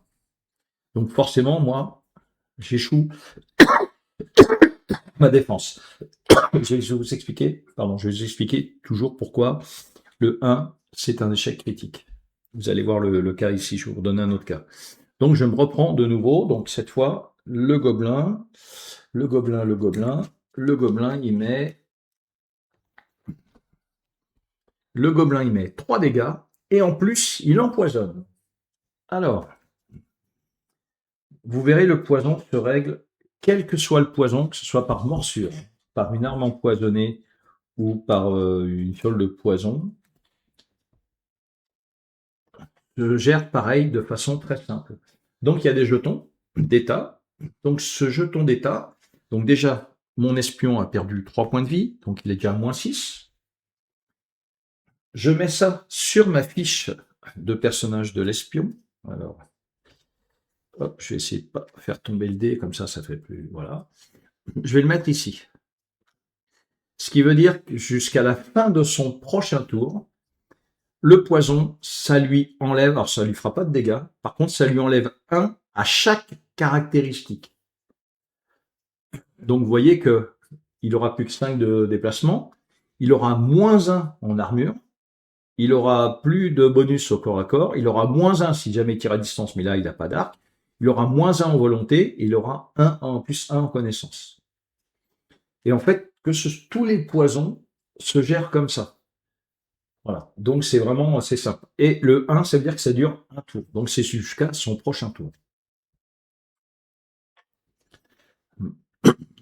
Donc forcément, moi, j'échoue ma défense. Je vais vous expliquer, je vais vous expliquer toujours pourquoi le 1, c'est un échec critique. Vous allez voir le cas ici, je vais vous redonner un autre cas. Donc je me reprends de nouveau, donc cette fois, le gobelin, il met... Le gobelin, il met 3 dégâts, et en plus, il empoisonne. Alors, vous verrez, le poison se règle, quel que soit le poison, que ce soit par morsure, par une arme empoisonnée, ou par une fiole de poison, je gère pareil de façon très simple. Donc il y a des jetons d'état. Donc ce jeton d'état, donc déjà mon espion a perdu 3 points de vie, donc il est déjà à -6. Je mets ça sur ma fiche de personnage de l'espion. Alors, hop, je vais essayer de pas faire tomber le dé, comme ça fait plus... Voilà. Je vais le mettre ici. Ce qui veut dire que jusqu'à la fin de son prochain tour, le poison, ça lui enlève, alors ça lui fera pas de dégâts, par contre ça lui enlève 1 à chaque caractéristique. Donc vous voyez que il aura plus que 5 de déplacement, il aura -1 en armure, il aura plus de bonus au corps à corps, il aura -1 si jamais il tire à distance, mais là il n'a pas d'arc, il aura -1 en volonté, et il aura 1 en +1 en connaissance. Et en fait, tous les poisons se gèrent comme ça. Voilà, donc c'est vraiment assez simple. Et le 1, ça veut dire que ça dure un tour. Donc c'est jusqu'à son prochain tour.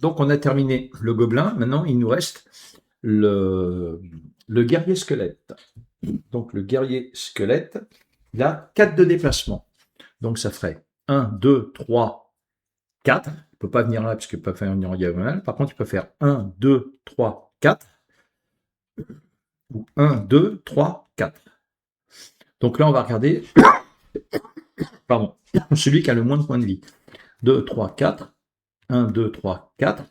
Donc on a terminé le gobelin. Maintenant, il nous reste le guerrier squelette. Donc le guerrier squelette, il a 4 de déplacement. Donc ça ferait 1, 2, 3, 4. Il ne peut pas venir là parce qu'il peut faire une diagonale. Par contre, il peut faire 1, 2, 3, 4. Ou 1, 2, 3, 4. Donc là, on va regarder pardon, celui qui a le moins de points de vie. 2, 3, 4. 1, 2, 3, 4.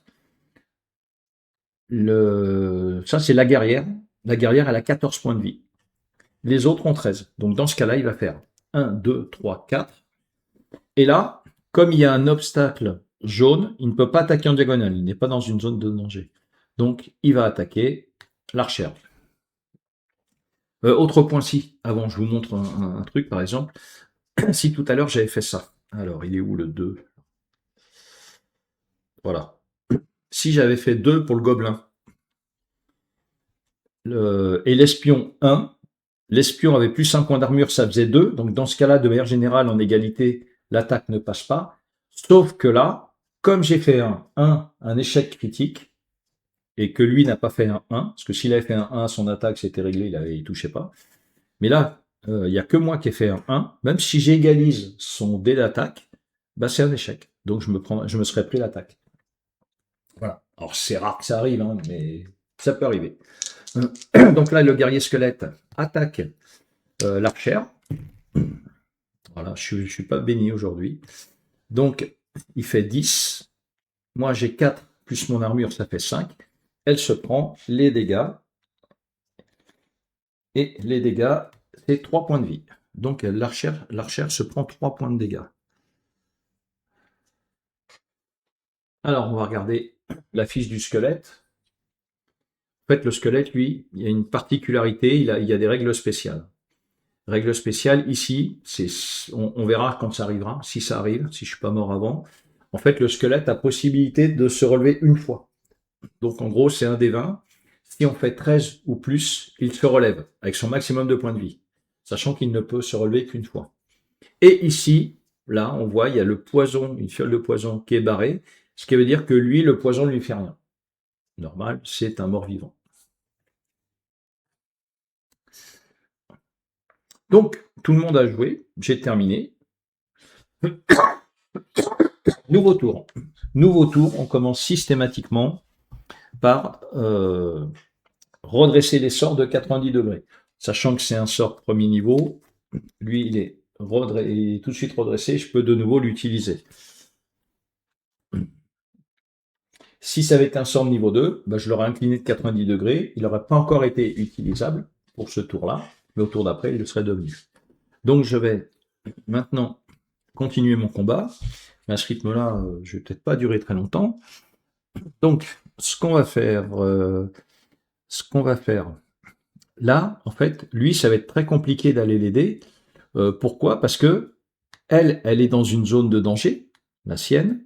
Ça, c'est la guerrière. La guerrière, elle a 14 points de vie. Les autres ont 13. Donc, dans ce cas-là, il va faire 1, 2, 3, 4. Et là, comme il y a un obstacle jaune, il ne peut pas attaquer en diagonale. Il n'est pas dans une zone de danger. Donc, il va attaquer l'archère. Autre point, si, avant, je vous montre un truc, par exemple. Si tout à l'heure, j'avais fait ça. Alors, il est où le 2? Voilà. Si j'avais fait 2 pour le gobelin, et l'espion 1, l'espion avait plus 1 point d'armure, ça faisait 2. Donc dans ce cas-là, de manière générale, en égalité, l'attaque ne passe pas. Sauf que là, comme j'ai fait un échec critique, et que lui n'a pas fait un 1, parce que s'il avait fait un 1, son attaque c'était réglé, il ne touchait pas. Mais là, il n'y a que moi qui ai fait un 1. Même si j'égalise son dé d'attaque, bah c'est un échec. Donc je me serais pris l'attaque. Voilà. Alors c'est rare que ça arrive, hein, mais ça peut arriver. Donc là, le guerrier squelette attaque l'archère. Voilà, je ne suis pas béni aujourd'hui. Donc, il fait 10. Moi, j'ai 4 plus mon armure, ça fait 5. Elle se prend les dégâts. Et les dégâts, c'est 3 points de vie. Donc, l'archère se prend 3 points de dégâts. Alors, on va regarder la fiche du squelette. En fait, le squelette, lui, il y a une particularité, il y a des règles spéciales. Règle spéciale, ici, on verra quand ça arrivera, si ça arrive, si je ne suis pas mort avant. En fait, le squelette a possibilité de se relever une fois. Donc, en gros, c'est un des 20. Si on fait 13 ou plus, il se relève avec son maximum de points de vie, sachant qu'il ne peut se relever qu'une fois. Et ici, là, on voit, il y a le poison, une fiole de poison qui est barrée, ce qui veut dire que lui, le poison ne lui fait rien. Normal, c'est un mort-vivant. Donc, tout le monde a joué, j'ai terminé. Nouveau tour. Nouveau tour, on commence systématiquement par redresser les sorts de 90 degrés. Sachant que c'est un sort premier niveau, lui il est tout de suite redressé, je peux de nouveau l'utiliser. Si ça avait été un sort de niveau 2, bah, je l'aurais incliné de 90 degrés, il n'aurait pas encore été utilisable pour ce tour-là, mais au tour d'après, il le serait devenu. Donc je vais maintenant continuer mon combat. Mais à ce rythme-là, je vais peut-être pas durer très longtemps. Donc, ce qu'on va faire, là, en fait, lui, ça va être très compliqué d'aller l'aider. Pourquoi? Parce que elle est dans une zone de danger, la sienne.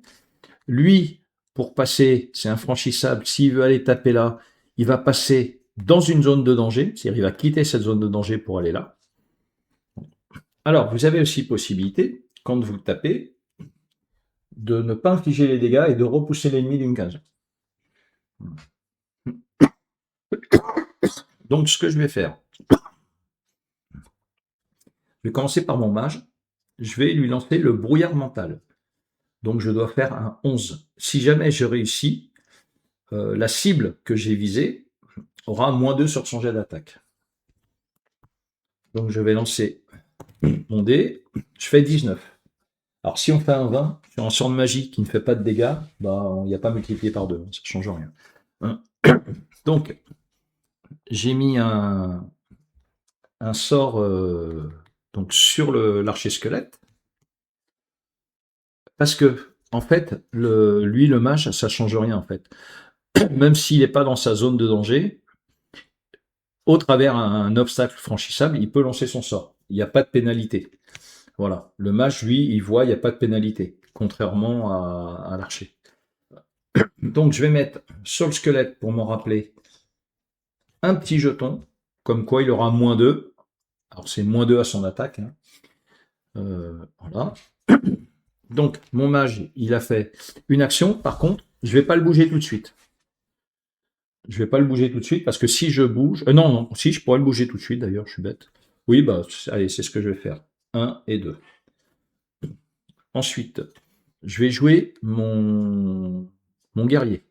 Lui, pour passer, c'est infranchissable. S'il veut aller taper là, il va passer dans une zone de danger, c'est-à-dire il va quitter cette zone de danger pour aller là. Alors, vous avez aussi possibilité, quand vous tapez, de ne pas infliger les dégâts et de repousser l'ennemi d'une case. Donc, ce que je vais faire, je vais commencer par mon mage. Je vais lui lancer le brouillard mental. Donc, je dois faire un 11. Si jamais je réussis, la cible que j'ai visée aura -2 sur son jet d'attaque. Donc, je vais lancer mon dé. Je fais 19. Alors, si on fait un 20 sur un sort de magie qui ne fait pas de dégâts, bah, il n'y a pas multiplié par 2. Ça ne change rien. Donc, j'ai mis un sort donc sur l'archer squelette. Parce que, en fait, lui, le mage, ça change rien, en fait. Même s'il n'est pas dans sa zone de danger, au travers un obstacle franchissable, il peut lancer son sort. Il n'y a pas de pénalité. Voilà. Le mage, lui, il voit, il n'y a pas de pénalité, contrairement à l'archer. Donc, je vais mettre sur le squelette, pour m'en rappeler, un petit jeton, comme quoi il aura -2. Alors, c'est -2 à son attaque. Hein. Voilà. Donc, mon mage, il a fait une action. Par contre, je ne vais pas le bouger tout de suite. Je ne vais pas le bouger tout de suite parce que si je bouge... non, si, je pourrais le bouger tout de suite d'ailleurs, je suis bête. Oui, bah, allez, c'est ce que je vais faire. 1 et 2. Ensuite, je vais jouer mon guerrier.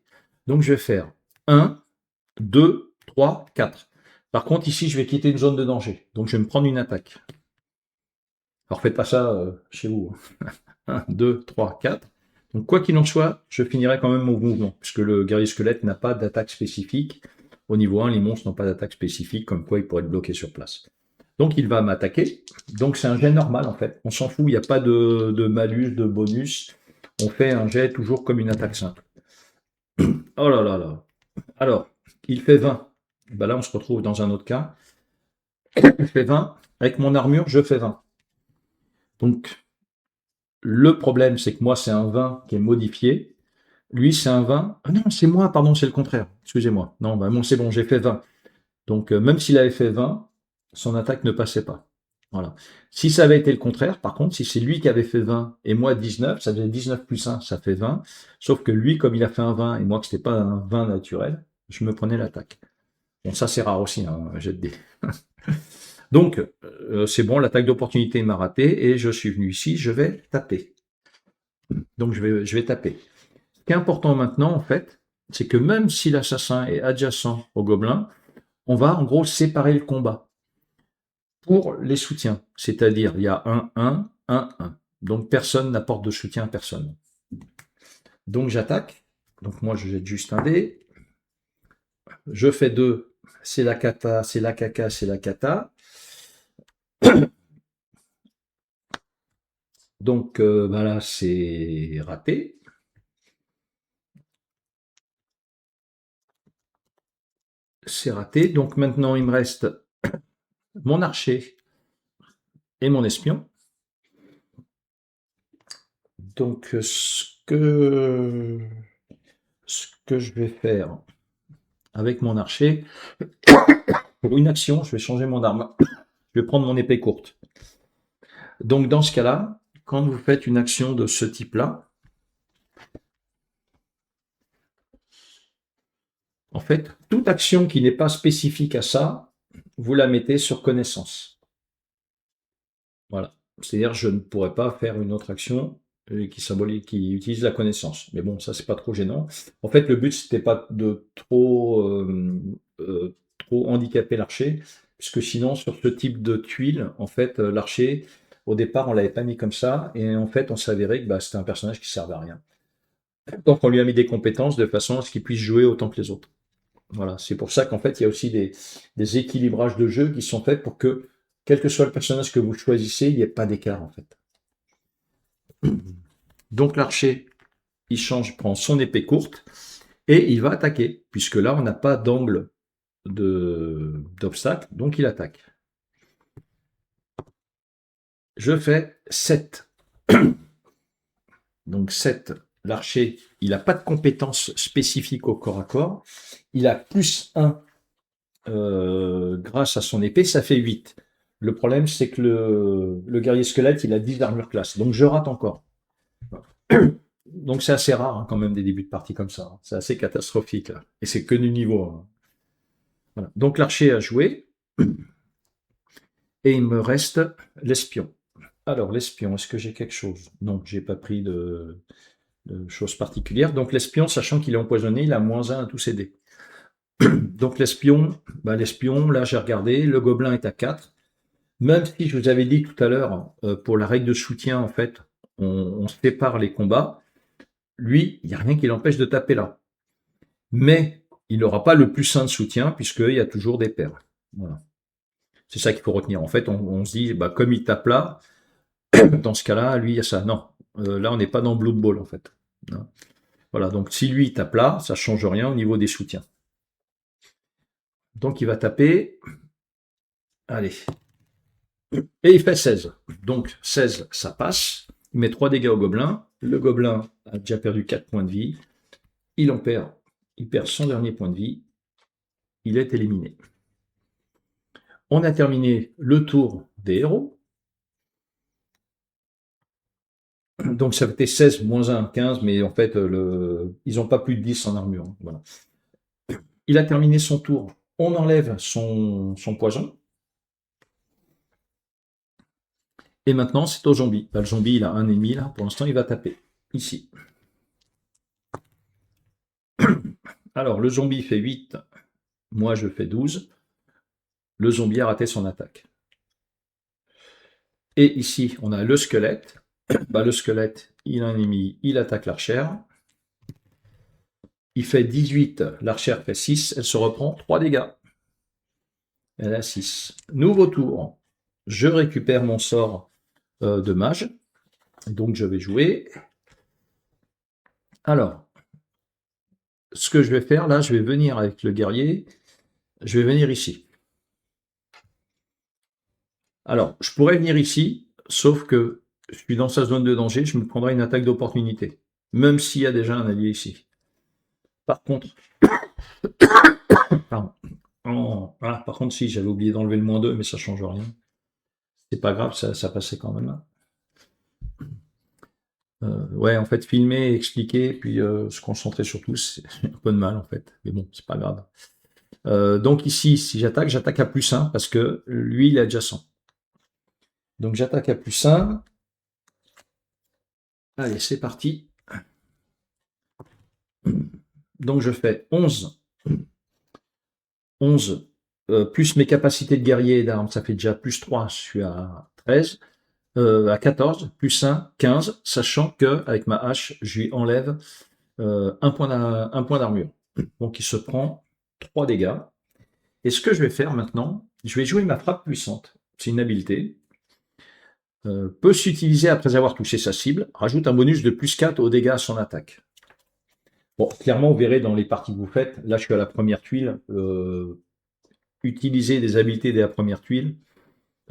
Donc, je vais faire 1, 2, 3, 4. Par contre, ici, je vais quitter une zone de danger. Donc, je vais me prendre une attaque. Alors, faites pas ça chez vous. 1, 2, 3, 4. Donc, quoi qu'il en soit, je finirai quand même mon mouvement, puisque le guerrier squelette n'a pas d'attaque spécifique. Au niveau 1, les monstres n'ont pas d'attaque spécifique, comme quoi ils pourraient être bloqués sur place. Donc, il va m'attaquer. Donc, c'est un jet normal, en fait. On s'en fout, il n'y a pas de malus, de bonus. On fait un jet toujours comme une attaque simple. Oh là là là. Alors, il fait 20. Ben là, on se retrouve dans un autre cas. Il fait 20. Avec mon armure, je fais 20. Donc, le problème, c'est que moi, c'est un 20 qui est modifié. Lui, c'est un 20. Ah non, c'est moi, pardon, c'est le contraire. Excusez-moi. Non, bah bon, c'est bon, j'ai fait 20. Donc, même s'il avait fait 20, son attaque ne passait pas. Voilà. Si ça avait été le contraire, par contre, si c'est lui qui avait fait 20 et moi 19, ça faisait 19 plus 1, ça fait 20. Sauf que lui, comme il a fait un 20 et moi que c'était pas un 20 naturel, je me prenais l'attaque. Bon, ça c'est rare aussi, hein, jet de dés. Donc, c'est bon, l'attaque d'opportunité m'a raté et je suis venu ici, je vais taper. Donc, je vais taper. Ce qui est important maintenant, en fait, c'est que même si l'assassin est adjacent au gobelin, on va en gros séparer le combat pour les soutiens. C'est-à-dire, il y a 1-1, 1-1. Donc, personne n'apporte de soutien à personne. Donc, j'attaque. Donc, moi, je jette juste un dé. Je fais 2. C'est la cata, c'est la caca, c'est la cata. Donc, bah là, c'est raté. C'est raté. Donc, maintenant, il me reste mon archer et mon espion. Donc, ce que je vais faire avec mon archer, pour une action, je vais changer mon arme. Je vais prendre mon épée courte. Donc, dans ce cas-là, quand vous faites une action de ce type-là, en fait, toute action qui n'est pas spécifique à ça, vous la mettez sur connaissance. Voilà. C'est-à-dire, je ne pourrais pas faire une autre action qui utilise la connaissance. Mais bon, ça, c'est pas trop gênant. En fait, le but, c'était pas de trop handicaper l'archer, puisque sinon, sur ce type de tuile, en fait, l'archer, au départ, on l'avait pas mis comme ça, et en fait, on s'avérait que bah, c'était un personnage qui servait à rien. Donc, on lui a mis des compétences de façon à ce qu'il puisse jouer autant que les autres. Voilà, c'est pour ça qu'en fait, il y a aussi des équilibrages de jeu qui sont faits pour que, quel que soit le personnage que vous choisissez, il n'y ait pas d'écart, en fait. Donc l'archer, il change, prend son épée courte, et il va attaquer, puisque là, on n'a pas d'angle d'obstacle, donc il attaque. Je fais 7. Donc 7, l'archer, il n'a pas de compétences spécifiques au corps à corps. Il a plus 1 grâce à son épée, ça fait 8. Le problème, c'est que le guerrier squelette, il a 10 d'armure classe. Donc je rate encore. Donc c'est assez rare hein, quand même des débuts de partie comme ça. C'est assez catastrophique. Là. Et c'est que du niveau. Hein. Voilà. Donc l'archer a joué. Et il me reste l'espion. Alors l'espion, est-ce que j'ai quelque chose? Non, j'ai pas pris de choses particulières. Donc l'espion, sachant qu'il est empoisonné, il a -1 à tous ses dés. Donc l'espion, là j'ai regardé, le gobelin est à 4. Même si je vous avais dit tout à l'heure, pour la règle de soutien, en fait, on sépare les combats, lui, il n'y a rien qui l'empêche de taper là. Mais il n'aura pas le +1 de soutien, puisqu'il y a toujours des paires. Voilà. C'est ça qu'il faut retenir. En fait, on se dit, bah, comme il tape là, dans ce cas-là, lui, il y a ça. Non, là, on n'est pas dans Blood Bowl, en fait. Non. Voilà, donc si lui, il tape là, ça ne change rien au niveau des soutiens. Donc, il va taper. Allez. Et il fait 16. Donc 16, ça passe. Il met 3 dégâts au gobelin. Le gobelin a déjà perdu 4 points de vie. Il perd son dernier point de vie. Il est éliminé. On a terminé le tour des héros. Donc ça fait 16 -1, 15, mais en fait, ils n'ont pas plus de 10 en armure. Voilà. Il a terminé son tour. On enlève son poison. Et maintenant, c'est au zombie. Là, le zombie, il a un ennemi, là. Pour l'instant, il va taper. Ici. Alors, le zombie fait 8. Moi, je fais 12. Le zombie a raté son attaque. Et ici, on a le squelette. Le squelette, il a un ennemi, il attaque l'archère. Il fait 18, l'archère fait 6, elle se reprend 3 dégâts. Elle a 6. Nouveau tour. Je récupère mon sort de mage. Donc, je vais jouer. Alors, ce que je vais faire, là, je vais venir avec le guerrier. Je vais venir ici. Alors, je pourrais venir ici, sauf que je suis dans sa zone de danger, je me prendrai une attaque d'opportunité, même s'il y a déjà un allié ici. Par contre, par contre, si j'avais oublié d'enlever le -2, mais ça change rien. C'est pas grave, ça passait quand même. Ouais, en fait, filmer, expliquer, puis se concentrer sur tout, c'est un peu de mal en fait. Mais bon, c'est pas grave. Donc ici, si j'attaque à +1 parce que lui, il est adjacent. Donc j'attaque à +1. Allez, c'est parti. Donc je fais 11. 11 plus mes capacités de guerrier et d'armes, ça fait déjà +3, je suis à 13. À 14, +1, 15, sachant que avec ma hache, je lui enlève un point d'armure. Donc il se prend 3 dégâts. Et ce que je vais faire maintenant, je vais jouer ma frappe puissante. C'est une habileté. Peut s'utiliser après avoir touché sa cible. Rajoute un bonus de +4 aux dégâts à son attaque. Bon, clairement, vous verrez dans les parties que vous faites, là je suis à la première tuile, utiliser des habiletés dès la première tuile,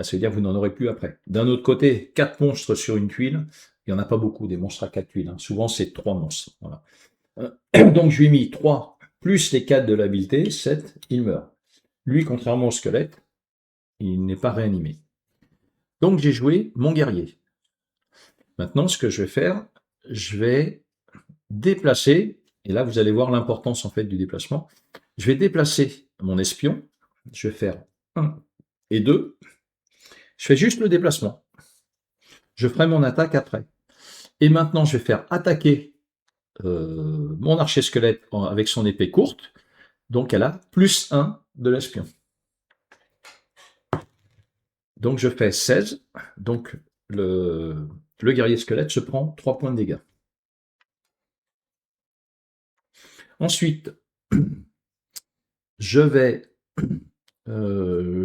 ça veut dire que vous n'en aurez plus après. D'un autre côté, 4 monstres sur une tuile, il n'y en a pas beaucoup, des monstres à 4 tuiles. Hein. Souvent, c'est 3 monstres. Voilà. Donc, je lui ai mis 3 plus les 4 de l'habileté, 7, il meurt. Lui, contrairement au squelette, il n'est pas réanimé. Donc, j'ai joué mon guerrier. Maintenant, ce que je vais faire, je vais déplacer, et là, vous allez voir l'importance en fait du déplacement. Je vais déplacer mon espion. Je vais faire 1 et 2. Je fais juste le déplacement. Je ferai mon attaque après. Et maintenant, je vais faire attaquer mon archer-squelette avec son épée courte. Donc, elle a +1 de l'espion. Donc, je fais 16. Donc, le guerrier squelette se prend 3 points de dégâts. Ensuite, je vais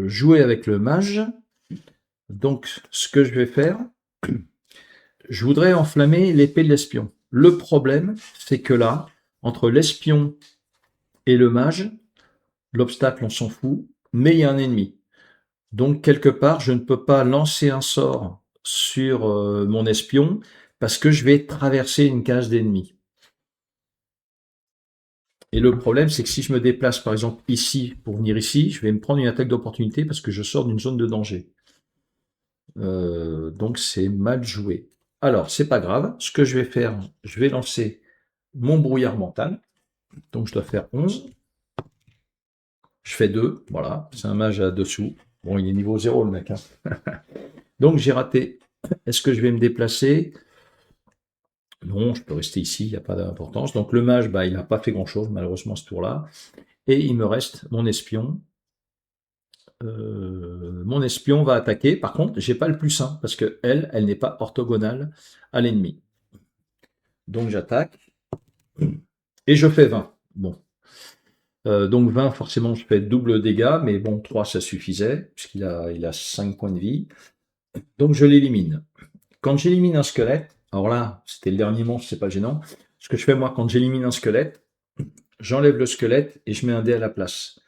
jouer avec le mage. Donc, ce que je vais faire, je voudrais enflammer l'épée de l'espion. Le problème, c'est que là, entre l'espion et le mage, l'obstacle, on s'en fout, mais il y a un ennemi. Donc, quelque part, je ne peux pas lancer un sort sur mon espion parce que je vais traverser une case d'ennemis. Et le problème, c'est que si je me déplace, par exemple, ici, pour venir ici, je vais me prendre une attaque d'opportunité parce que je sors d'une zone de danger. Donc, c'est mal joué. Alors, c'est pas grave. Ce que je vais faire, je vais lancer mon brouillard mental. Donc, je dois faire 11. Je fais 2. Voilà. C'est un mage à dessous. Bon, il est niveau 0, le mec. Hein. Donc, j'ai raté. Est-ce que je vais me déplacer? Non, je peux rester ici, il n'y a pas d'importance. Donc, le mage, bah, il n'a pas fait grand-chose, malheureusement, ce tour-là. Et il me reste mon espion. Mon espion va attaquer. Par contre, j'ai pas le +1 parce que elle n'est pas orthogonale à l'ennemi. Donc j'attaque et je fais 20. Bon. Donc 20, forcément, je fais double dégâts, mais bon, 3, ça suffisait, puisqu'il a 5 points de vie. Donc je l'élimine. Quand j'élimine un squelette, alors là, c'était le dernier monstre, c'est pas gênant. Ce que je fais, moi, quand j'élimine un squelette, j'enlève le squelette et je mets un dé à la place.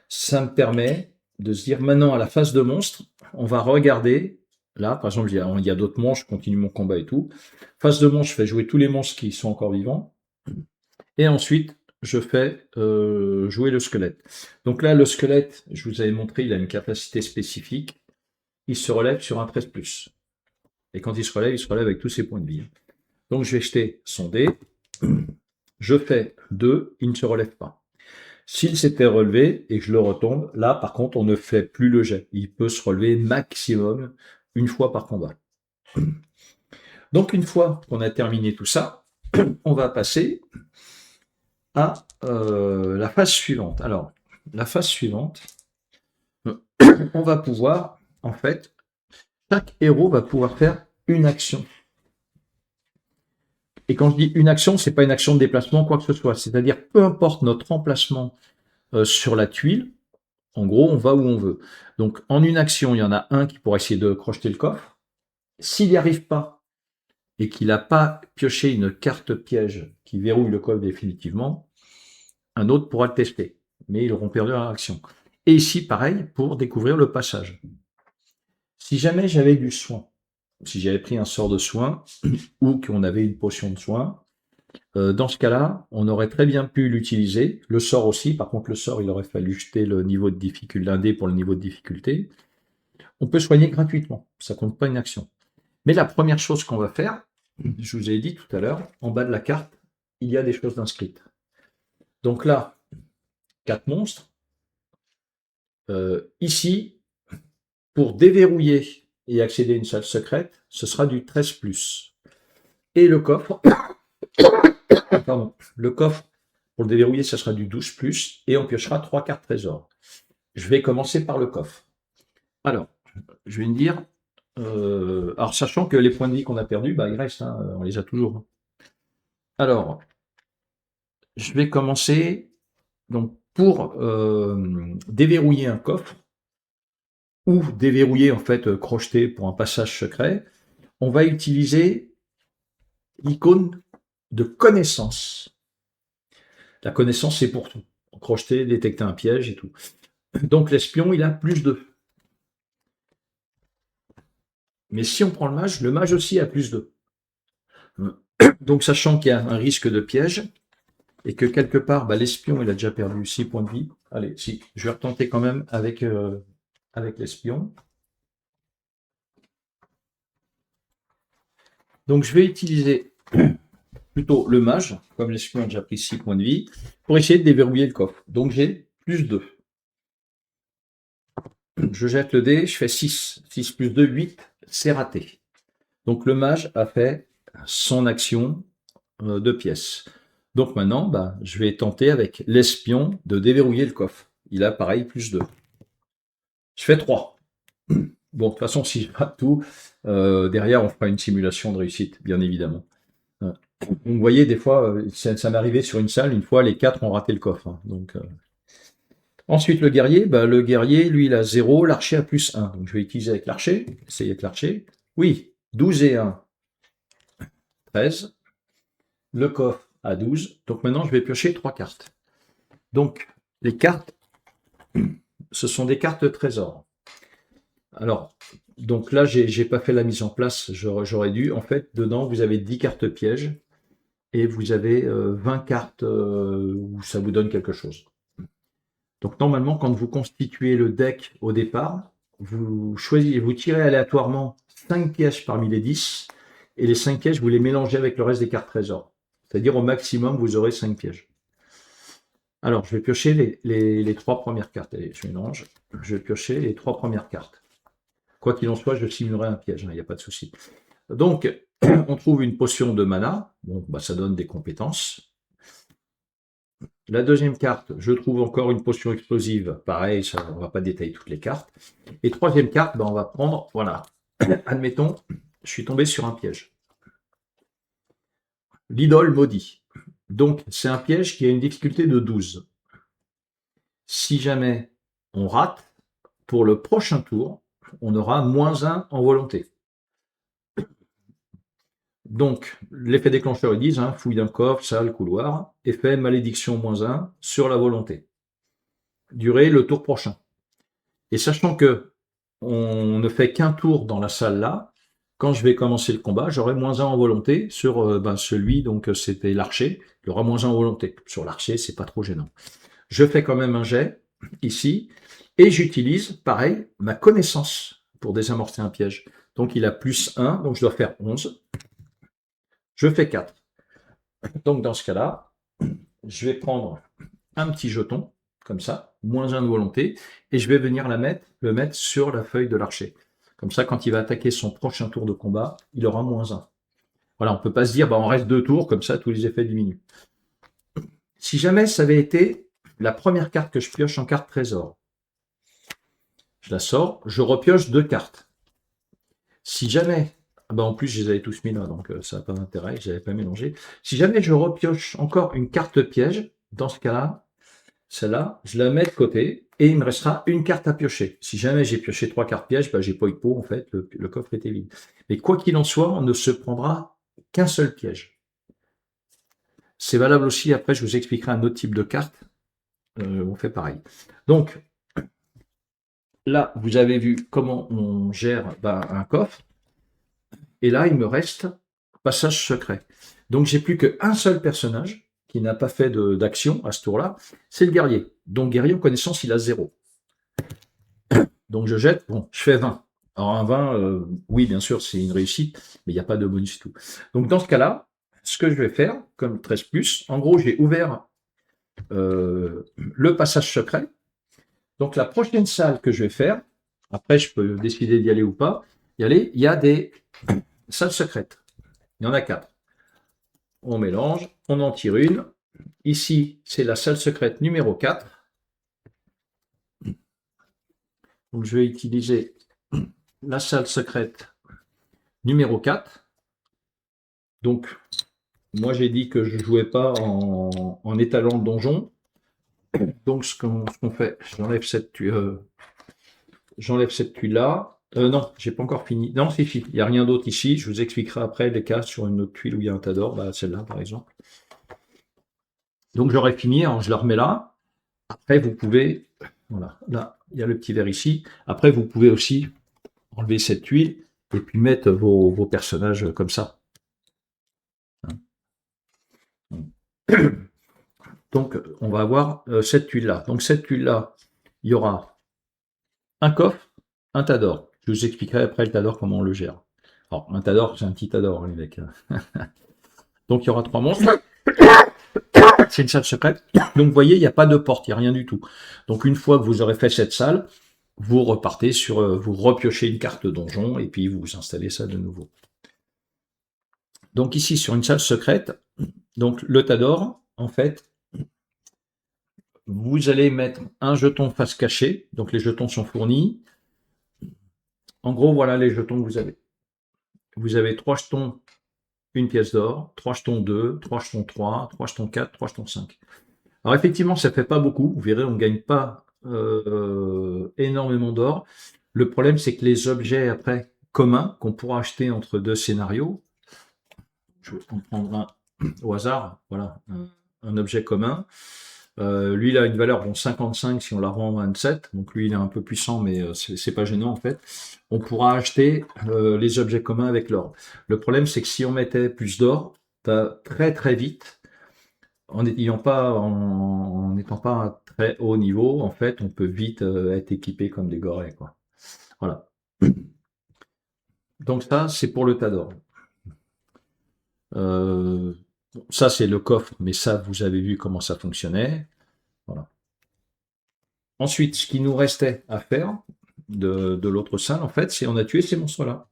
Ça me permet de se dire, maintenant, à la phase de monstre, on va regarder. Là, par exemple, il y a d'autres monstres, je continue mon combat et tout. Phase de monstre, je fais jouer tous les monstres qui sont encore vivants. Et ensuite, je fais jouer le squelette. Donc là, le squelette, je vous avais montré, il a une capacité spécifique. Il se relève sur un 13+. Et quand il se relève avec tous ses points de vie. Donc je vais jeter son dé. Je fais 2, il ne se relève pas. S'il s'était relevé et que je le retombe, là, par contre, on ne fait plus le jet. Il peut se relever maximum une fois par combat. Donc, une fois qu'on a terminé tout ça, on va passer à la phase suivante. Alors, la phase suivante, on va pouvoir, en fait, chaque héros va pouvoir faire une action. Et quand je dis une action, c'est pas une action de déplacement, quoi que ce soit. C'est-à-dire, peu importe notre emplacement sur la tuile, en gros, on va où on veut. Donc, en une action, il y en a un qui pourra essayer de crocheter le coffre. S'il n'y arrive pas et qu'il n'a pas pioché une carte piège qui verrouille le coffre définitivement, un autre pourra le tester. Mais ils auront perdu leur action. Et ici, pareil, pour découvrir le passage. Si jamais j'avais du soin, si j'avais pris un sort de soin, ou qu'on avait une potion de soin, dans ce cas-là, on aurait très bien pu l'utiliser. Le sort aussi, par contre, le sort, il aurait fallu jeter le niveau de difficulté, l'un dé pour le niveau de difficulté. On peut soigner gratuitement, ça compte pas une action. Mais la première chose qu'on va faire, je vous ai dit tout à l'heure, en bas de la carte, il y a des choses inscrites. Donc là, 4 monstres. Ici, pour déverrouiller et accéder à une salle secrète, ce sera du 13+. Et le coffre, pardon, le coffre, pour le déverrouiller, ça sera du 12+, et on piochera 3 cartes trésor. Je vais commencer par le coffre. Alors, je vais me dire, alors sachant que les points de vie qu'on a perdus, bah, ils restent, hein, on les a toujours. Alors, je vais commencer, donc pour déverrouiller un coffre, ou déverrouiller en fait, crocheter pour un passage secret, on va utiliser l'icône de connaissance. La connaissance, c'est pour tout. Crocheter, détecter un piège et tout. Donc l'espion, il a +2. Mais si on prend le mage aussi a +2. Donc sachant qu'il y a un risque de piège, et que quelque part, bah, l'espion, il a déjà perdu 6 points de vie. Allez, si, je vais retenter quand même avec l'espion. Donc je vais utiliser plutôt le mage, comme l'espion a déjà pris 6 points de vie, pour essayer de déverrouiller le coffre. Donc j'ai +2. Je jette le dé, je fais 6. 6 + 2, 8, c'est raté. Donc le mage a fait son action de pièces. Donc maintenant, bah, je vais tenter avec l'espion de déverrouiller le coffre. Il a pareil, plus 2. Je fais 3. Bon, de toute façon, si je rate tout, derrière, on fera une simulation de réussite, bien évidemment. Vous voyez, des fois, ça m'est arrivé sur une salle, une fois, les 4 ont raté le coffre. Hein. Donc, ensuite, le guerrier, bah, lui, il a 0, l'archer a plus 1. Donc, je vais utiliser avec l'archer, essayer avec l'archer. Oui, 12 et 1, 13. Le coffre à 12. Donc, maintenant, je vais piocher 3 cartes. Donc, les cartes, ce sont des cartes trésor. Alors, donc là, j'ai pas fait la mise en place, j'aurais dû. En fait, dedans, vous avez 10 cartes pièges et vous avez 20 cartes où ça vous donne quelque chose. Donc, normalement, quand vous constituez le deck au départ, vous tirez aléatoirement 5 pièges parmi les 10 et les 5 pièges, vous les mélangez avec le reste des cartes trésors. C'est-à-dire, au maximum, vous aurez 5 pièges. Alors, je vais piocher les 3 premières cartes. Allez, je mélange. Je vais piocher les 3 premières cartes. Quoi qu'il en soit, je simulerai un piège, il n'y a pas de souci. Donc, on trouve une potion de mana. Bon, bah, ça donne des compétences. La deuxième carte, je trouve encore une potion explosive. Pareil, ça, on ne va pas détailler toutes les cartes. Et troisième carte, bah, on va prendre, voilà. Admettons, je suis tombé sur un piège. L'idole maudit. Donc, c'est un piège qui a une difficulté de 12. Si jamais on rate, pour le prochain tour, on aura -1 en volonté. Donc, l'effet déclencheur, ils disent, hein, fouille d'un coffre, salle, couloir, effet malédiction -1 sur la volonté. Durée, le tour prochain. Et sachant que on ne fait qu'un tour dans la salle là, quand je vais commencer le combat, j'aurai -1 en volonté sur celui, donc c'était l'archer, il y aura -1 en volonté. Sur l'archer, c'est pas trop gênant. Je fais quand même un jet, ici, et j'utilise, pareil, ma connaissance pour désamorcer un piège. Donc il a +1, donc je dois faire 11. Je fais 4. Donc dans ce cas-là, je vais prendre un petit jeton, comme ça, -1 de volonté, et je vais venir le mettre sur la feuille de l'archer. Comme ça, quand il va attaquer son prochain tour de combat, il aura -1. Voilà, on ne peut pas se dire, bah, on reste 2 tours, comme ça, tous les effets diminuent. Si jamais ça avait été la première carte que je pioche en carte trésor, je la sors, je repioche 2 cartes. Si jamais, bah en plus je les avais tous mis là, donc ça n'a pas d'intérêt, je n'avais pas mélangé. Si jamais je repioche encore une carte piège, dans ce cas-là, celle-là, je la mets de côté et il me restera une carte à piocher. Si jamais j'ai pioché 3 cartes pièges, bah, j'ai pas eu de pot, en fait, le coffre était vide. Mais quoi qu'il en soit, on ne se prendra qu'un seul piège. C'est valable aussi, après je vous expliquerai un autre type de carte, on fait pareil. Donc, là, vous avez vu comment on gère un coffre. Et là, il me reste passage secret. Donc, j'ai plus qu'un seul personnage qui n'a pas fait d'action à ce tour-là, c'est le guerrier. Donc, guerrier en connaissance, il a 0. Donc, je jette, bon, je fais 20. Alors, un 20, oui, bien sûr, c'est une réussite, mais il n'y a pas de bonus du tout. Donc, dans ce cas-là, ce que je vais faire, comme 13+, en gros, j'ai ouvert le passage secret. Donc, la prochaine salle que je vais faire, après, je peux décider d'y aller ou pas, il y a des salles secrètes. Il y en a 4. On mélange, on en tire une. Ici, c'est la salle secrète numéro 4. Donc, je vais utiliser la salle secrète numéro 4. Donc, moi, j'ai dit que je ne jouais pas en étalant le donjon. Donc, ce qu'on fait, j'enlève cette tuile-là. Non, j'ai pas encore fini. Non, c'est fini. Il n'y a rien d'autre ici. Je vous expliquerai après les cas sur une autre tuile où il y a un tas d'or. Bah, celle-là, par exemple. Donc, j'aurais fini. Alors, je la remets là. Après, vous pouvez... Voilà. Là, il y a le petit verre ici. Après, vous pouvez aussi enlever cette tuile et puis mettre vos personnages comme ça. Donc, on va avoir cette tuile-là. Donc, cette tuile-là, il y aura un coffre, un tas d'or. Je vous expliquerai après le tas d'or, comment on le gère. Alors, un tas d'or, c'est un petit tas d'or, les mecs. Donc, il y aura 3 monstres. C'est une salle secrète. Donc, vous voyez, il n'y a pas de porte, il n'y a rien du tout. Donc, une fois que vous aurez fait cette salle, vous repartez sur... vous repiochez une carte donjon et puis vous installez ça de nouveau. Donc ici, sur une salle secrète, donc le tas d'or, en fait, vous allez mettre un jeton face cachée, donc les jetons sont fournis. En gros, voilà les jetons que vous avez. Vous avez 3 jetons, une pièce d'or, 3 jetons 2, 3 jetons 3, 3 jetons 4, 3 jetons 5. Alors effectivement, ça ne fait pas beaucoup. Vous verrez, on ne gagne pas énormément d'or. Le problème, c'est que les objets après communs qu'on pourra acheter entre 2 scénarios, je vais en prendre un au hasard, voilà, un objet commun. Lui, il a une valeur bon 55 si on la rend 27, donc lui, il est un peu puissant, mais c'est pas gênant en fait. On pourra acheter les objets communs avec l'or. Le problème, c'est que si on mettait plus d'or, très très vite, en n'étant pas à très haut niveau, en fait, on peut vite être équipé comme des gorées, quoi. Voilà. Donc ça, c'est pour le tas d'or. Ça, c'est le coffre, mais ça, vous avez vu comment ça fonctionnait. Voilà. Ensuite, ce qui nous restait à faire de l'autre salle, en fait, c'est on a tué ces monstres-là.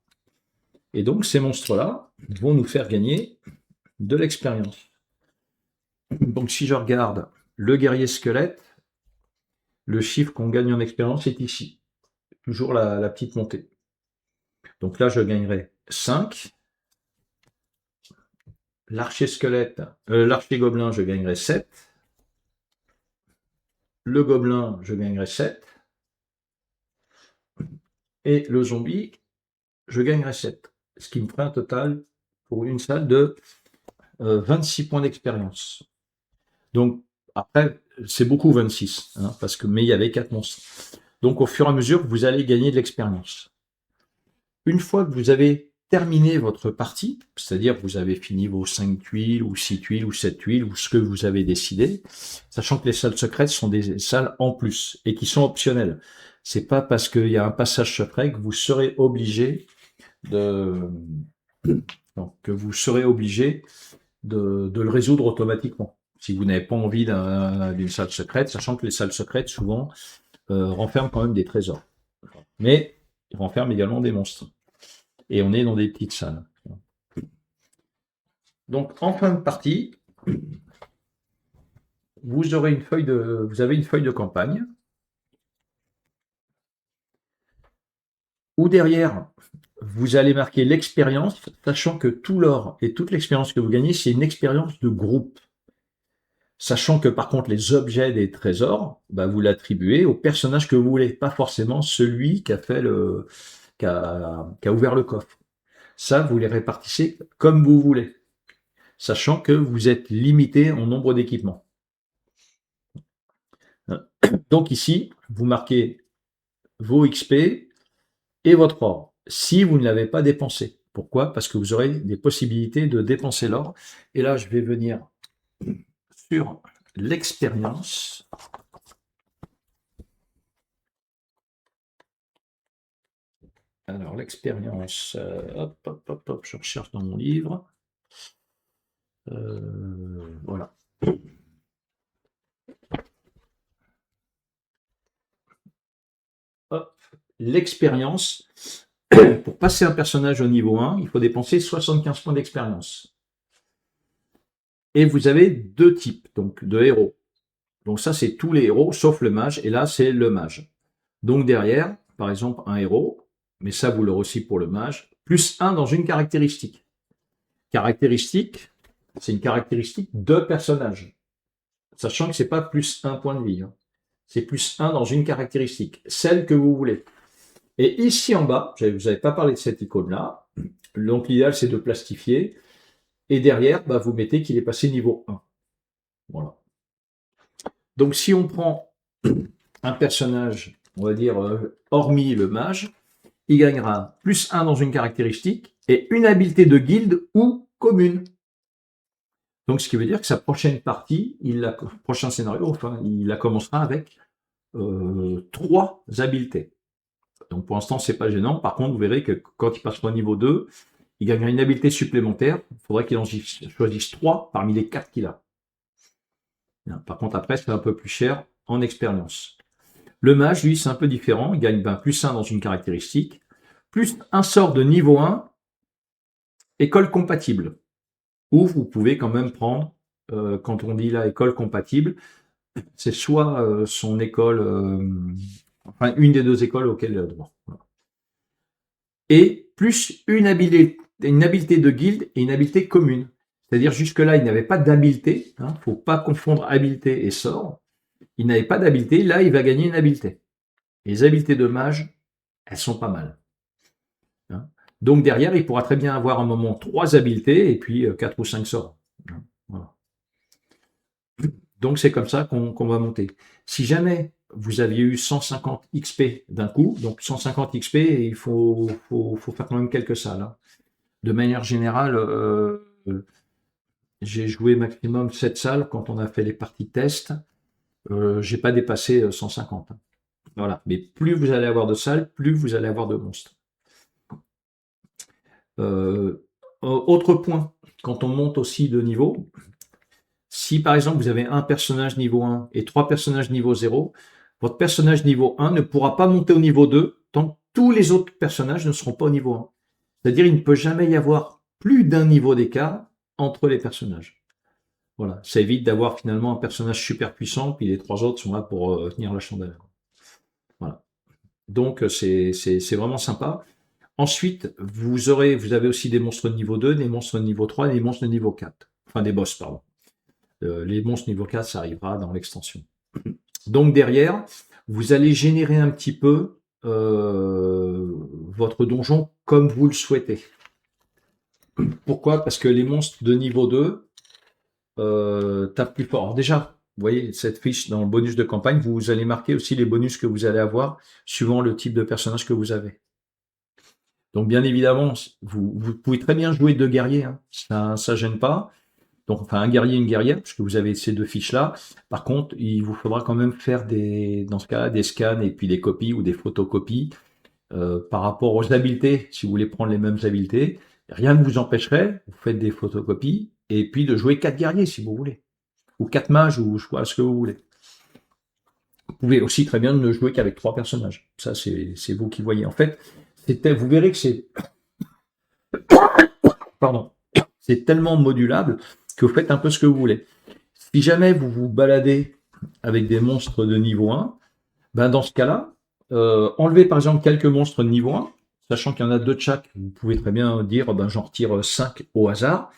Et donc, ces monstres-là vont nous faire gagner de l'expérience. Donc, si je regarde le guerrier squelette, le chiffre qu'on gagne en expérience est ici. Toujours la petite montée. Donc là, je gagnerai 5. L'archer squelette, l'archer gobelin, je gagnerai 7. Le gobelin, je gagnerai 7. Et le zombie, je gagnerai 7. Ce qui me ferait un total pour une salle de 26 points d'expérience. Donc, après, c'est beaucoup 26, hein, mais il y avait 4 monstres. Donc, au fur et à mesure, vous allez gagner de l'expérience. Une fois que vous avez terminé votre partie, c'est-à-dire que vous avez fini vos 5 tuiles, ou 6 tuiles, ou 7 tuiles, ou ce que vous avez décidé, sachant que les salles secrètes sont des salles en plus, et qui sont optionnelles. C'est pas parce qu'il y a un passage secret que vous serez obligé de le résoudre automatiquement. Si vous n'avez pas envie d'une salle secrète, sachant que les salles secrètes, souvent, renferment quand même des trésors. Mais ils renferment également des monstres. Et on est dans des petites salles. Donc, en fin de partie, vous avez une feuille de campagne, où derrière, vous allez marquer l'expérience, sachant que tout l'or et toute l'expérience que vous gagnez, c'est une expérience de groupe. Sachant que par contre, les objets des trésors, bah, vous l'attribuez au personnage que vous voulez, pas forcément celui qui a ouvert le coffre. Ça, vous les répartissez comme vous voulez, sachant que vous êtes limité en nombre d'équipements. Donc ici, vous marquez vos XP et votre or, si vous ne l'avez pas dépensé. Pourquoi? Parce que vous aurez des possibilités de dépenser l'or. Et là, je vais venir sur l'expérience. Alors, l'expérience, hop, je recherche dans mon livre. Voilà. Hop, l'expérience. Pour passer un personnage au niveau 1, il faut dépenser 75 points d'expérience. Et vous avez 2 types donc, de héros. Donc ça, c'est tous les héros, sauf le mage, et là, c'est le mage. Donc derrière, par exemple, un héros, mais ça, vous l'aurez aussi pour le mage, plus 1 dans une caractéristique. Caractéristique, c'est une caractéristique de personnage. Sachant que c'est pas plus 1 point de vie. Hein. C'est plus 1 dans une caractéristique, celle que vous voulez. Et ici en bas, vous n'avez pas parlé de cette icône-là, donc l'idéal, c'est de plastifier. Et derrière, bah, vous mettez qu'il est passé niveau 1. Voilà. Donc si on prend un personnage, on va dire, hormis le mage, il gagnera plus 1 dans une caractéristique et une habileté de guilde ou commune. Donc ce qui veut dire que sa prochaine partie, prochain scénario, enfin, il la commencera avec 3 habiletés. Donc pour l'instant, c'est pas gênant. Par contre, vous verrez que quand il passera au niveau 2, il gagnera une habileté supplémentaire. Il faudra qu'il en choisisse 3 parmi les 4 qu'il a. Par contre, après, c'est un peu plus cher en expérience. Le mage, lui, c'est un peu différent. Il gagne plus 1 dans une caractéristique, plus un sort de niveau 1, école compatible. ou vous pouvez quand même prendre, quand on dit là école compatible, c'est soit son école, enfin une des deux écoles auxquelles il a droit. Voilà. Et plus une habileté de guilde et une habileté commune. C'est-à-dire jusque-là, il n'avait pas d'habileté, hein, faut pas confondre habileté et sort. Il n'avait pas d'habileté, là il va gagner une habileté. Et les habiletés de mage, elles sont pas mal. Hein. Donc derrière, il pourra très bien avoir un moment 3 habiletés et puis 4 ou 5 sorts. Hein. Voilà. Donc c'est comme ça qu'on va monter. Si jamais vous aviez eu 150 XP d'un coup, donc 150 XP, il faut faire quand même quelques salles. Hein. De manière générale, j'ai joué maximum 7 salles quand on a fait les parties test. J'ai pas dépassé 150. Hein. Voilà. Mais plus vous allez avoir de salles, plus vous allez avoir de monstres. Autre point, quand on monte aussi de niveau, si par exemple vous avez un personnage niveau 1 et 3 personnages niveau 0, votre personnage niveau 1 ne pourra pas monter au niveau 2 tant que tous les autres personnages ne seront pas au niveau 1. C'est-à-dire il ne peut jamais y avoir plus d'un niveau d'écart entre les personnages. Voilà, ça évite d'avoir finalement un personnage super puissant, puis les 3 autres sont là pour tenir la chandelle. Voilà. Donc c'est vraiment sympa. Ensuite, vous avez aussi des monstres de niveau 2, des monstres de niveau 3 et des monstres de niveau 4. Enfin, des boss, pardon. Les monstres niveau 4, ça arrivera dans l'extension. Donc derrière, vous allez générer un petit peu votre donjon comme vous le souhaitez. Pourquoi? Parce que les monstres de niveau 2 tapent plus fort. Alors déjà, vous voyez cette fiche dans le bonus de campagne, vous allez marquer aussi les bonus que vous allez avoir suivant le type de personnage que vous avez. Donc bien évidemment, vous pouvez très bien jouer 2 guerriers, hein. Ça gêne pas. Donc enfin un guerrier et une guerrière, puisque vous avez ces 2 fiches-là. Par contre, il vous faudra quand même faire dans ce cas-là, des scans et puis des copies ou des photocopies par rapport aux habiletés, si vous voulez prendre les mêmes habiletés. Rien ne vous empêcherait, vous faites des photocopies, et puis de jouer 4 guerriers si vous voulez. Ou 4 mages, ou je vois ce que vous voulez. Vous pouvez aussi très bien ne jouer qu'avec 3 personnages. Ça, c'est vous qui voyez. En fait, vous verrez que c'est pardon, c'est tellement modulable que vous faites un peu ce que vous voulez. Si jamais vous vous baladez avec des monstres de niveau 1, ben dans ce cas-là, enlevez par exemple quelques monstres de niveau 1, sachant qu'il y en a 2 de chaque, vous pouvez très bien dire ben, j'en retire 5 au hasard,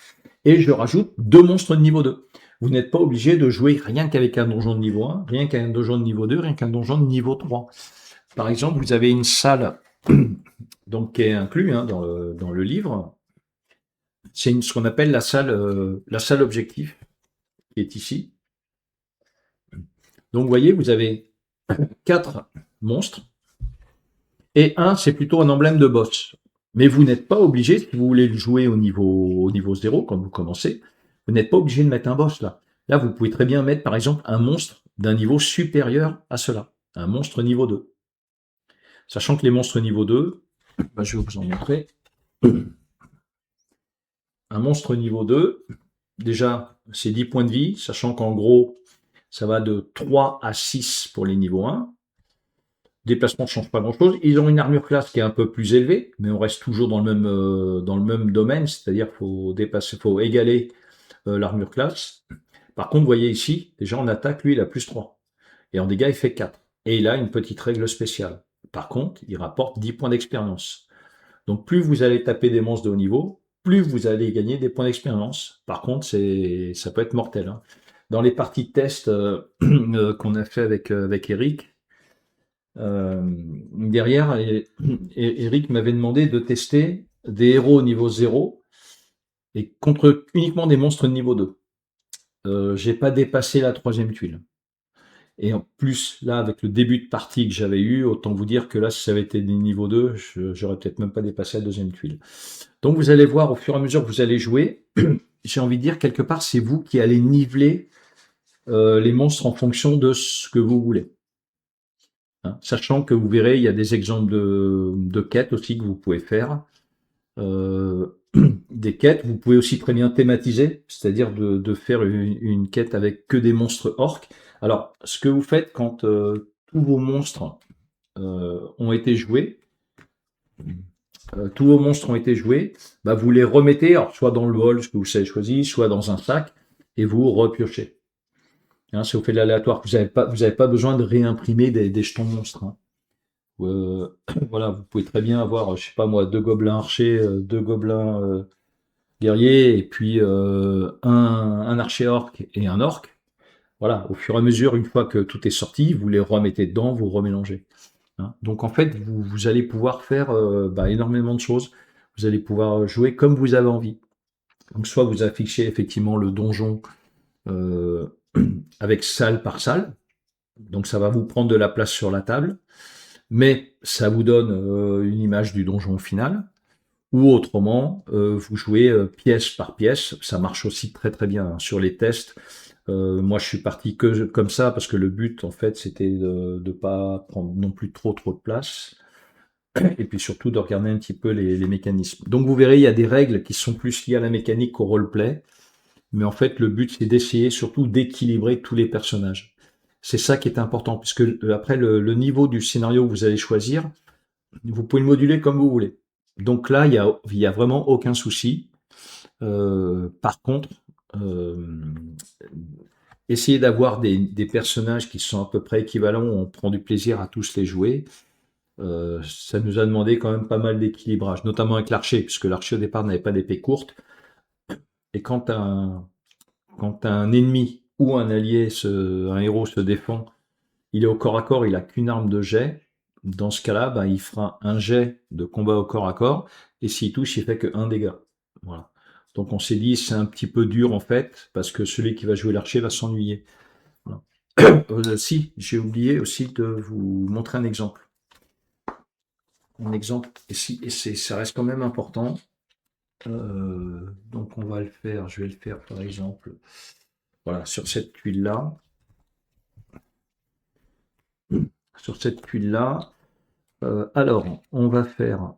et je rajoute 2 monstres de niveau 2. Vous n'êtes pas obligé de jouer rien qu'avec un donjon de niveau 1, rien qu'un donjon de niveau 2, rien qu'un donjon de niveau 3. Par exemple, vous avez une salle donc, qui est inclue hein, dans le livre. C'est ce qu'on appelle la salle objectif, qui est ici. Donc, vous voyez, vous avez 4 monstres, et un, c'est plutôt un emblème de boss. Mais vous n'êtes pas obligé, si vous voulez le jouer au niveau 0, quand vous commencez, vous n'êtes pas obligé de mettre un boss là. Là, vous pouvez très bien mettre, par exemple, un monstre d'un niveau supérieur à cela. Un monstre niveau 2. Sachant que les monstres niveau 2, ben, je vais vous en montrer. Un monstre niveau 2, déjà, c'est 10 points de vie, sachant qu'en gros, ça va de 3 à 6 pour les niveaux 1. Déplacement ne change pas grand-chose. Ils ont une armure classe qui est un peu plus élevée, mais on reste toujours dans le même domaine, c'est-à-dire qu'il faut égaler l'armure classe. Par contre, vous voyez ici, déjà en attaque, lui, il a plus 3. Et en dégâts, il fait 4. Et il a une petite règle spéciale. Par contre, il rapporte 10 points d'expérience. Donc plus vous allez taper des monstres de haut niveau, plus vous allez gagner des points d'expérience. Par contre, ça peut être mortel. Hein. Dans les parties de test qu'on a fait avec Eric, derrière, Eric m'avait demandé de tester des héros niveau 0 et contre uniquement des monstres de niveau 2. J'ai pas dépassé la 3e tuile. Et en plus, là, avec le début de partie que j'avais eu, autant vous dire que là, si ça avait été des niveaux 2, j'aurais peut-être même pas dépassé la 2e tuile. Donc vous allez voir au fur et à mesure que vous allez jouer, j'ai envie de dire quelque part, c'est vous qui allez niveler les monstres en fonction de ce que vous voulez. Hein, sachant que vous verrez, il y a des exemples de quêtes aussi que vous pouvez faire. Des quêtes, vous pouvez aussi très bien thématiser, c'est-à-dire de faire une quête avec que des monstres orques. Alors, ce que vous faites quand tous vos monstres ont été joués, tous vos monstres ont été joués, bah, vous les remettez, alors, soit dans le bol, ce que vous avez choisi, soit dans un sac, et vous repiochez. Hein, si vous faites de l'aléatoire, vous avez pas besoin de réimprimer des jetons monstres. Hein. Euh, voilà, vous pouvez très bien avoir, je sais pas moi, 2 gobelins archers, 2 gobelins guerriers, et puis un archer orc et un orc. Voilà, au fur et à mesure, une fois que tout est sorti, vous les remettez dedans, vous remélangez. Hein. Donc en fait, vous allez pouvoir faire bah, énormément de choses. Vous allez pouvoir jouer comme vous avez envie. Donc soit vous affichez effectivement le donjon euh, avec salle par salle, donc ça va vous prendre de la place sur la table, mais ça vous donne une image du donjon final. Ou autrement, vous jouez pièce par pièce. Ça marche aussi très très bien hein. Sur les tests. Moi, je suis parti que comme ça parce que le but, en fait, c'était de ne pas prendre non plus trop de place et puis surtout de regarder un petit peu les mécanismes. Donc, vous verrez, il y a des règles qui sont plus liées à la mécanique qu'au roleplay, mais en fait, le but, c'est d'essayer surtout d'équilibrer tous les personnages. C'est ça qui est important, puisque après le niveau du scénario que vous allez choisir, vous pouvez le moduler comme vous voulez. Donc là, il y a vraiment aucun souci. Par contre, euh, essayer d'avoir des personnages qui sont à peu près équivalents, où on prend du plaisir à tous les jouer, ça nous a demandé quand même pas mal d'équilibrage, notamment avec l'archer, puisque l'archer au départ n'avait pas d'épée courte. Et quand un ennemi ou un allié, un héros se défend, il est au corps à corps, il a qu'une arme de jet. Dans ce cas-là, bah, il fera un jet de combat au corps à corps, et s'il touche, il fait que un dégât. Voilà. Donc on s'est dit, c'est un petit peu dur en fait, parce que celui qui va jouer l'archer va s'ennuyer. Voilà. Si, j'ai oublié aussi de vous montrer un exemple. Un exemple, ça reste quand même important. Donc on va le faire, je vais le faire par exemple, voilà, sur cette tuile-là. Sur cette tuile-là, alors, on va faire.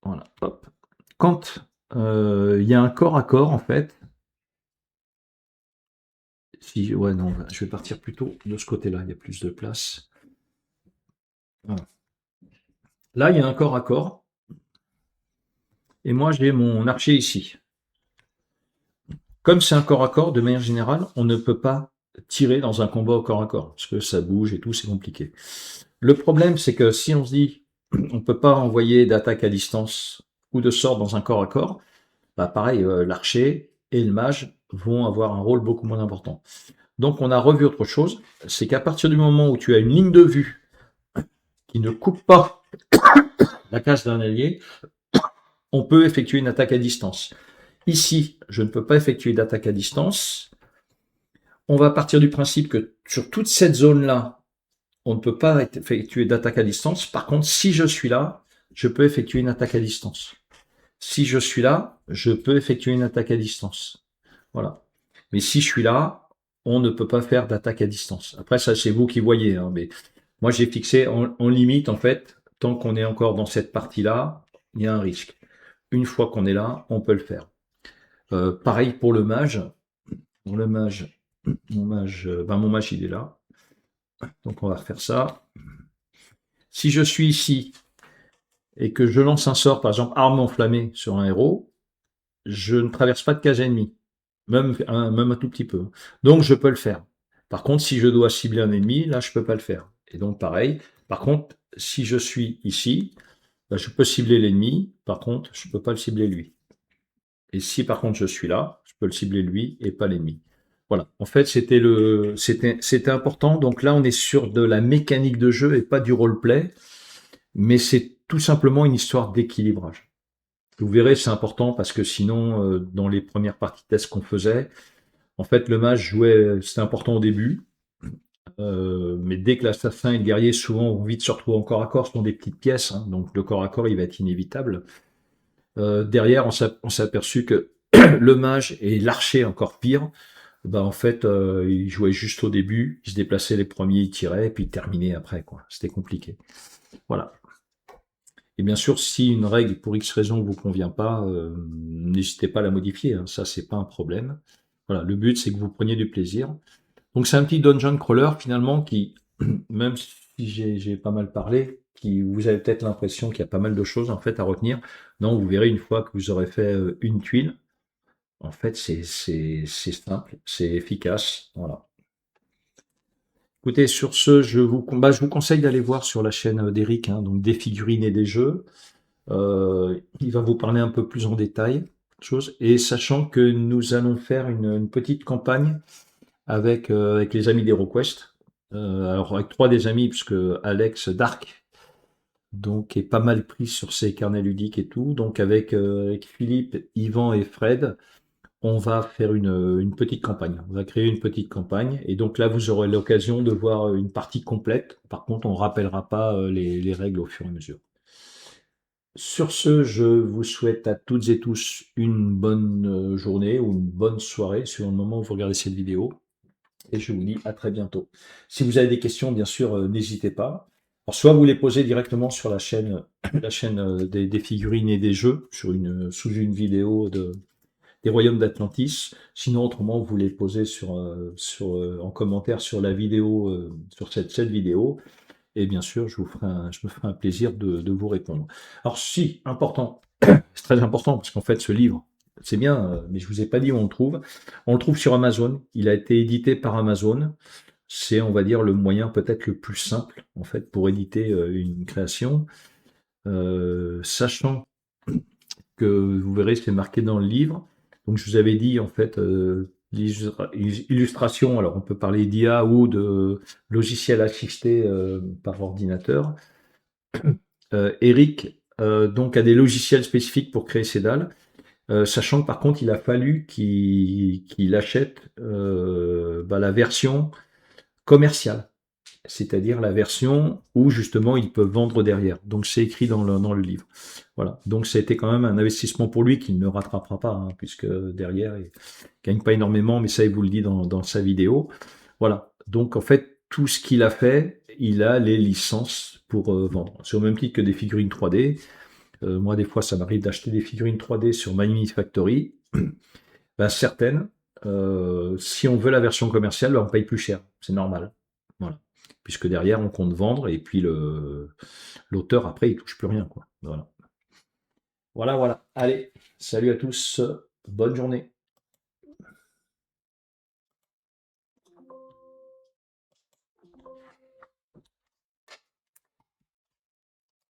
Voilà, hop. Quand il y a un corps à corps, en fait, si, ouais, non, je vais partir plutôt de ce côté-là, il y a plus de place. Voilà. Là, il y a un corps à corps, et moi, j'ai mon archer ici. Comme c'est un corps à corps, de manière générale, on ne peut pas tirer dans un combat au corps à corps, parce que ça bouge et tout, c'est compliqué. Le problème, c'est que si on se dit, on ne peut pas envoyer d'attaque à distance ou de sort dans un corps à corps, bah pareil, l'archer et le mage vont avoir un rôle beaucoup moins important. Donc on a revu autre chose, c'est qu'à partir du moment où tu as une ligne de vue qui ne coupe pas la case d'un allié, on peut effectuer une attaque à distance. Ici, je ne peux pas effectuer d'attaque à distance. On va partir du principe que sur toute cette zone-là, on ne peut pas effectuer d'attaque à distance. Par contre, si je suis là, je peux effectuer une attaque à distance. Si je suis là, je peux effectuer une attaque à distance. Voilà. Mais si je suis là, on ne peut pas faire d'attaque à distance. Après, ça, c'est vous qui voyez. Hein, mais moi, j'ai fixé en limite, en fait, tant qu'on est encore dans cette partie-là, il y a un risque. Une fois qu'on est là, on peut le faire. Pareil pour le mage. Pour le mage, mon mage, il est là. Donc, on va refaire ça. Si je suis ici et que je lance un sort, par exemple, arme enflammée sur un héros, je ne traverse pas de case ennemie. Même un tout petit peu. Donc, je peux le faire. Par contre, si je dois cibler un ennemi, là, je peux pas le faire. Et donc, pareil. Par contre, si je suis ici, là, je peux cibler l'ennemi. Par contre, je peux pas le cibler lui. Et si, par contre, je suis là, je peux le cibler lui et pas l'ennemi. Voilà. En fait, c'était important. Donc là, on est sur de la mécanique de jeu et pas du roleplay. Mais c'est tout simplement une histoire d'équilibrage. Vous verrez, c'est important parce que sinon, dans les premières parties de test qu'on faisait, en fait, le mage jouait, c'était important au début, mais dès que l'assassin et le guerrier souvent vont vite se retrouver en corps à corps, ce sont des petites pièces, hein, donc le corps à corps, il va être inévitable. Derrière, on s'est aperçu que le mage et l'archer encore pire, bah en fait, ils jouaient juste au début, ils se déplaçaient les premiers, ils tiraient, et puis ils terminaient après, quoi. C'était compliqué. Voilà. Et bien sûr, si une règle pour X raison ne vous convient pas, n'hésitez pas à la modifier, hein, ça c'est pas un problème. Voilà, le but c'est que vous preniez du plaisir. Donc c'est un petit dungeon crawler finalement qui, même si j'ai pas mal parlé, qui vous avez peut-être l'impression qu'il y a pas mal de choses en fait à retenir. Non, vous verrez une fois que vous aurez fait une tuile, en fait c'est simple, c'est efficace. Voilà. Écoutez, sur ce, je vous conseille d'aller voir sur la chaîne d'Eric, hein, donc des figurines et des jeux. Il va vous parler un peu plus en détail, chose, et sachant que nous allons faire une petite campagne avec les amis d'HeroQuest. Alors avec trois des amis, puisque Alex Dark donc est pas mal pris sur ses carnets ludiques et tout. Donc avec Philippe, Yvan et Fred, on va faire une petite campagne. On va créer une petite campagne. Et donc là, vous aurez l'occasion de voir une partie complète. Par contre, on rappellera pas les règles au fur et à mesure. Sur ce, je vous souhaite à toutes et tous une bonne journée ou une bonne soirée sur le moment où vous regardez cette vidéo. Et je vous dis à très bientôt. Si vous avez des questions, bien sûr, n'hésitez pas. Alors, soit vous les posez directement sur la chaîne, la chaîne des figurines et des jeux, sous une vidéo des Royaumes d'Atlantis. Sinon, autrement, vous les posez en commentaire sur la vidéo, sur cette vidéo. Et bien sûr, je me ferai un plaisir de vous répondre. Alors, si, important, c'est très important, parce qu'en fait, ce livre, c'est bien, mais je vous ai pas dit où on le trouve. On le trouve sur Amazon. Il a été édité par Amazon. C'est, on va dire, le moyen peut-être le plus simple, en fait, pour éditer une création. Sachant que vous verrez, c'est marqué dans le livre. Donc, je vous avais dit, en fait, illustration, alors on peut parler d'IA ou de logiciel assisté par ordinateur. Eric donc a des logiciels spécifiques pour créer ses dalles, sachant que par contre il a fallu qu'il achète la version commerciale, c'est-à-dire la version où justement ils peuvent vendre derrière. Donc c'est écrit dans le livre. Voilà. Donc ça a été quand même un investissement pour lui qu'il ne rattrapera pas, hein, puisque derrière il gagne pas énormément, mais ça il vous le dit dans sa vidéo. Voilà. Donc en fait tout ce qu'il a fait, il a les licences pour vendre. C'est au même titre que des figurines 3D. Moi, des fois, ça m'arrive d'acheter des figurines 3D sur My Mini Factory. Ben, certaines, si on veut la version commerciale, ben, on paye plus cher. C'est normal. Voilà. Puisque derrière, on compte vendre et puis l'auteur, après, il touche plus rien, quoi. Voilà. Voilà, voilà. Allez, salut à tous. Bonne journée.